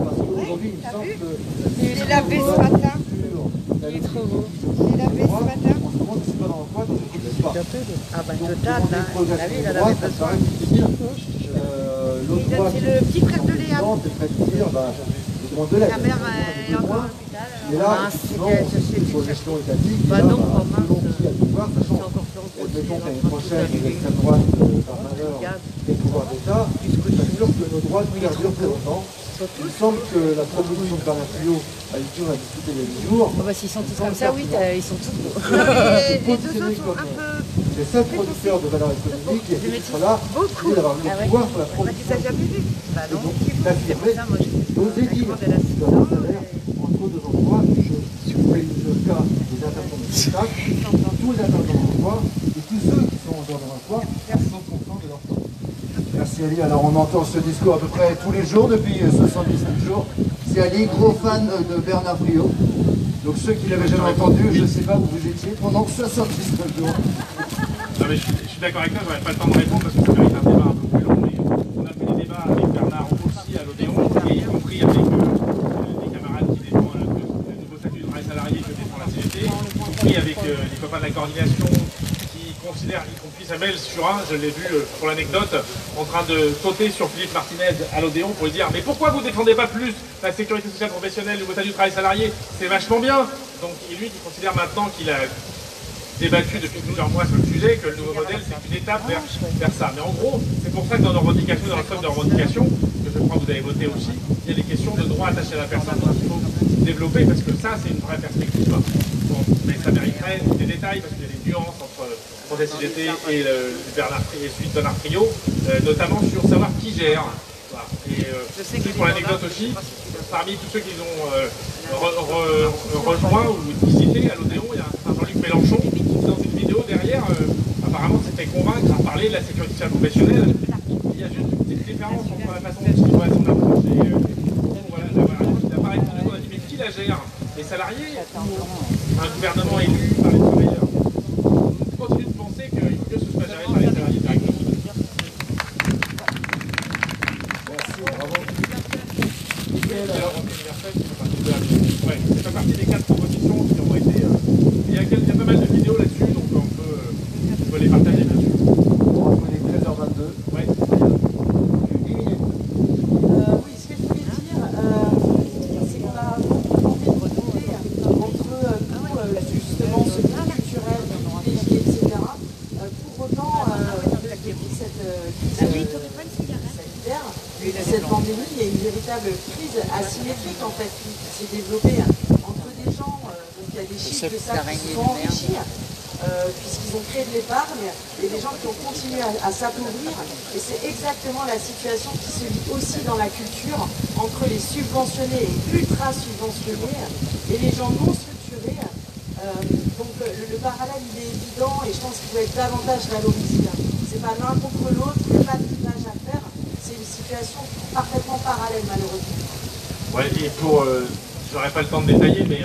L: parce qu'aujourd'hui, il me semble que
J: Il est lavé ce matin. Il est trop beau. Il est lavé ce matin.
L: on se demande si c'est pas dans l'emploi, donc je ne sais pas.
J: Ah bah
L: Donc,
J: total,
L: demander
J: là.
L: une progression
J: La vie, il
L: des
J: en
L: droits,
J: avait
L: ça
J: besoin.
L: paraît difficile. L'autre droit
J: C'est le petit frère de Léa.
L: c'est prêt de dire, je demande de l'aide.
J: Ta mère est encore à l'hôpital.
L: Mais là,
J: Mince,
L: effectivement,
J: c'est
L: c'est sur gestion étatique.
J: Bah
L: et là,
J: non, pas mince.
L: selon qui a le pouvoir, sachant,
J: C'est encore plus reproché,
L: admettons que l'année
J: hein,
L: prochaine,
J: quand
L: l'extrême droite, par malheur, les pouvoirs d'État, c'est sûr que nos droits perdurent très longtemps. Il me semble que la proposition de Bernard Friot, avec qui on a discuté il y a 10 jours,
J: bah, s'ils sont tous comme ça, oui, ils sont tous beaux.
L: les deux autres sont un peu... Les 7 producteurs de valeur économique, et ces titres-là, c'est d'avoir le pouvoir sur la production.
J: Bah non.
L: Donc, d'affirmer, d'oser dire que leur salaire, entre autres emplois, si vous voulez le cas des intervenants de spectacle, tous les intervenants d'emploi et tous ceux qui sont en dehors de l'emploi, à 100% de leur temps.
G: Merci Ali. Alors on entend ce discours à peu près tous les jours depuis 79 jours. C'est Ali, gros fan de Bernard Friot. Donc ceux qui ne l'avaient jamais entendu, je ne sais pas où vous étiez pendant 79 jours.
H: Non, mais je suis d'accord avec toi, je n'aurai pas le temps de répondre parce que ça mérite un débat un peu plus long. Mais on a fait des débats avec Bernard aussi à l'Odéon, et y compris avec des camarades qui défendent le nouveau statut de travail salarié que défend la CGT, y compris avec les copains de la coordination qui considèrent, y compris Samuel Surin, je l'ai vu pour l'anecdote, en train de sauter sur Philippe Martinez à l'Odéon pour lui dire « Mais pourquoi vous ne défendez pas plus la sécurité sociale professionnelle, le nouveau statut du travail salarié? C'est vachement bien !» Donc, et lui qui considère maintenant qu'il a débattu depuis plusieurs mois sur le sujet, que le nouveau modèle c'est une étape vers ça. Mais en gros, c'est pour ça que dans nos revendications, dans le code de revendication, que je crois que vous avez voté aussi, il y a des questions de droit attaché à la personne qu'il faut développer parce que ça c'est une vraie perspective. Bon, mais ça mériterait des détails parce qu'il y a des nuances entre le projet CGT et celui de Bernard Friot, notamment sur savoir qui gère. Voilà. Et pour l'anecdote aussi, parmi tous ceux qui ont rejoint ou visité à l'Odéon, il y a un Jean-Luc Mélenchon qui dans une vidéo derrière, apparemment s'est fait convaincre à parler de la sécurité sociale professionnelle. Il y a juste une petite différence entre la façon dont il voit son approche et voilà, il a pas répondu, on a dit mais qui la gère? Les salariés ou un gouvernement élu par les travailleurs? Je continue de penser qu'il faut que ce soit géré par les salariés directement.
G: Merci, bravo.
H: Ouais, c'est pas partie des 4 propositions qui ont été. Il y a pas mal de vidéos là-dessus, donc on peut les partager bien sûr.
G: On va connaître 13h22.
H: Ouais.
F: Oui, ce que je voulais dire, c'est qu'on a beaucoup de renouveler entre justement ce plan culturel, privilégié, etc. Pour autant, depuis cette crise sanitaire, cette pandémie, il y a une véritable crise asymétrique en fait qui s'est développée entre des gens, donc il y a des chiffres de ça qui se sont enrichis, puisqu'ils ont créé de l'épargne, et des gens qui ont continué à s'appauvrir. Et c'est exactement la situation qui se vit aussi dans la culture, entre les subventionnés et ultra subventionnés, et les gens non structurés. Donc le parallèle il est évident, et je pense qu'il doit être davantage valorisé. C'est pas l'un contre l'autre, il n'y a pas de clivage à faire, c'est une situation parfaitement parallèle malheureusement.
H: Ouais, et pour. J'aurais pas le temps de détailler, mais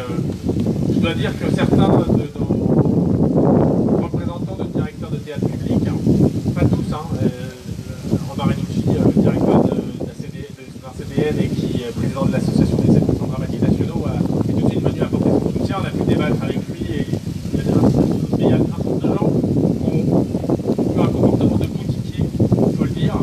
H: je dois dire que certains de nos représentants de directeurs de théâtre public, pas tous, Romain Renucci, directeur d'un CDN et qui est président de l'association des étudiants dramatiques nationaux, est tout de suite venu apporter son soutien. On a pu débattre avec lui et il y a un certain nombre de gens qui ont eu un comportement de boutiquier, il faut le dire,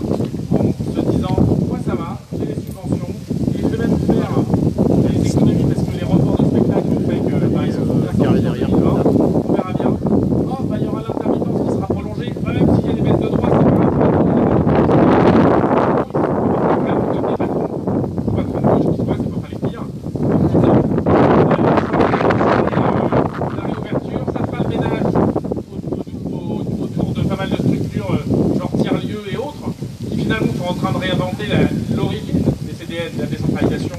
H: apporter l'origine des CDN, la décentralisation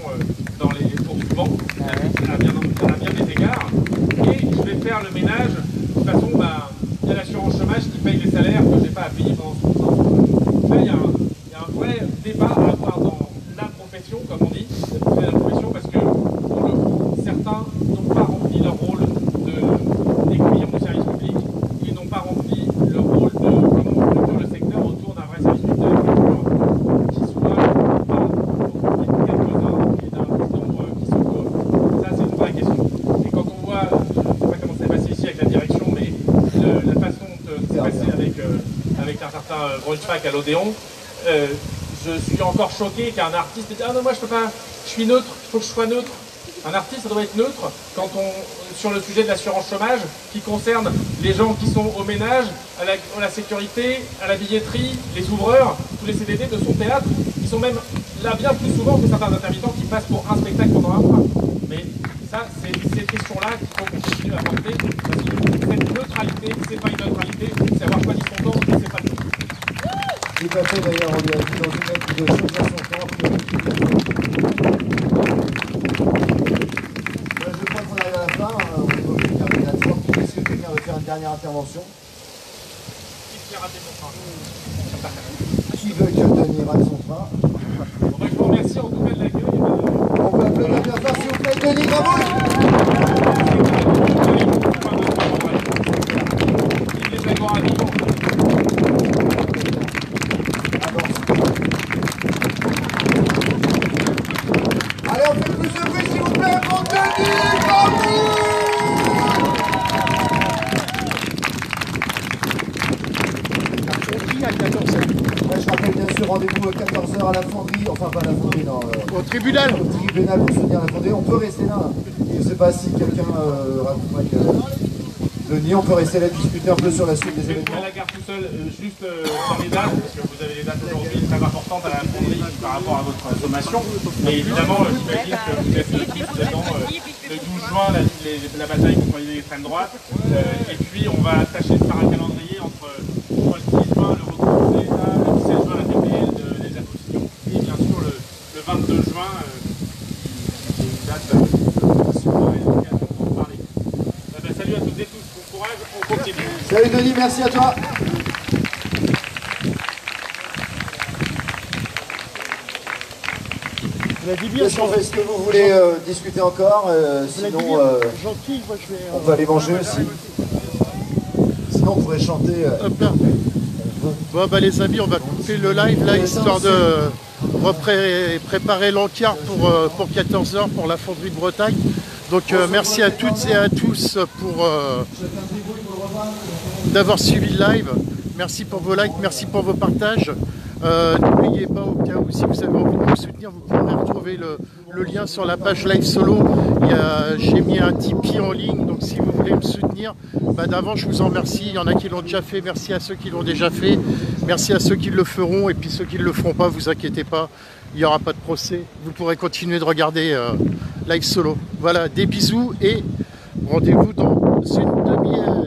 H: dans les poursuivants, à bien des égards. Et je vais faire le ménage. De toute façon, il y a l'assurance chômage qui paye les salaires que je n'ai pas à payer pendant ce temps. Là, il y a un vrai débat à avoir dans la profession, comme on dit, la profession, parce que pour le coup, certains n'ont pas rempli leur rôle d'aiguillon du service public, ils n'ont pas rempli le rôle de comment structure le secteur autour d'un vrai service public de la culture qui soit pas quelques-uns et d'un grand nombre qui se posent. Ça, c'est une vraie question. Et quand on voit, je ne sais pas comment c'est passé ici avec la direction, mais la façon de se passer avec un certain Braunschweig à l'Odéon, je suis encore choqué qu'un artiste dise « Ah non, moi je peux pas, je suis neutre, il faut que je sois neutre ». Un artiste, ça doit être neutre quand sur le sujet de l'assurance chômage qui concerne les gens qui sont au ménage, à la sécurité, à la billetterie, les ouvreurs, tous les CDD de son théâtre, qui sont même là bien plus souvent que certains intermittents qui passent pour un spectacle pendant un mois. Mais ça, c'est ces questions-là qu'il faut qu'on continue à porter, parce que cette neutralité, c'est pas une neutralité, c'est avoir choisi son temps, et c'est pas le tout.
G: Tout à fait, d'ailleurs, on lui a dit dans une lettre de choisir son temps. Je crois qu'on arrive à la fin, on est obligé de terminer à 30 minutes. Est-ce que quelqu'un veut faire une dernière intervention? Qui veut que Denis rate son train?
H: Je vous remercie en tout cas de l'accueil.
G: On peut applaudir bien fort, s'il vous plaît, Denis Gravouille. Allez, on fait plus de bruit, s'il vous plaît, pour Denis Gravouille. Je rappelle bien sûr, rendez-vous à 14h à la fonderie, enfin pas à la fonderie, non.
A: Au tribunal.
G: Au tribunal pour soutenir la fonderie. On peut rester là. Je ne sais pas si quelqu'un raconte Denis, on peut rester là discuter un peu sur la suite des événements.
H: Je vais à la gare tout seul, juste dans les dates, parce que vous avez les dates aujourd'hui très importantes à la fonderie par rapport à votre sommation. Mais évidemment, j'imagine que vous êtes dedans le 12 juin, la bataille contre l'extrême droite. Et puis, on va tâcher de faire un calendrier entre le 10 juin, le recours de l'État, le 17 juin, la TPL des acquisitions, et bien sûr le 22 juin, qui est une date sur l'occasion pour en parler. Salut à toutes et tous, bon courage, on continue.
G: Salut Denis, merci à toi. Qu'est-ce qu'on fait? Est-ce que vous voulez discuter encore? Sinon, on peut aller manger aussi. Sinon, on pourrait chanter.
A: Bon, les amis, on va couper le live là, histoire de préparer l'encart pour 14h pour la fonderie de Bretagne. Donc merci à toutes et à tous d'avoir suivi le live. Merci pour vos likes, merci pour vos partages. N'oubliez pas, au cas où si vous avez envie de me soutenir, vous pourrez retrouver le lien sur la page Live Solo. J'ai mis un Tipeee en ligne, donc si vous voulez me soutenir, d'avant je vous en remercie. Il y en a qui l'ont déjà fait, merci à ceux qui l'ont déjà fait, merci à ceux qui le feront, et puis ceux qui ne le feront pas, vous inquiétez pas, il n'y aura pas de procès. Vous pourrez continuer de regarder Live Solo. Voilà, des bisous et rendez-vous dans une demi-heure.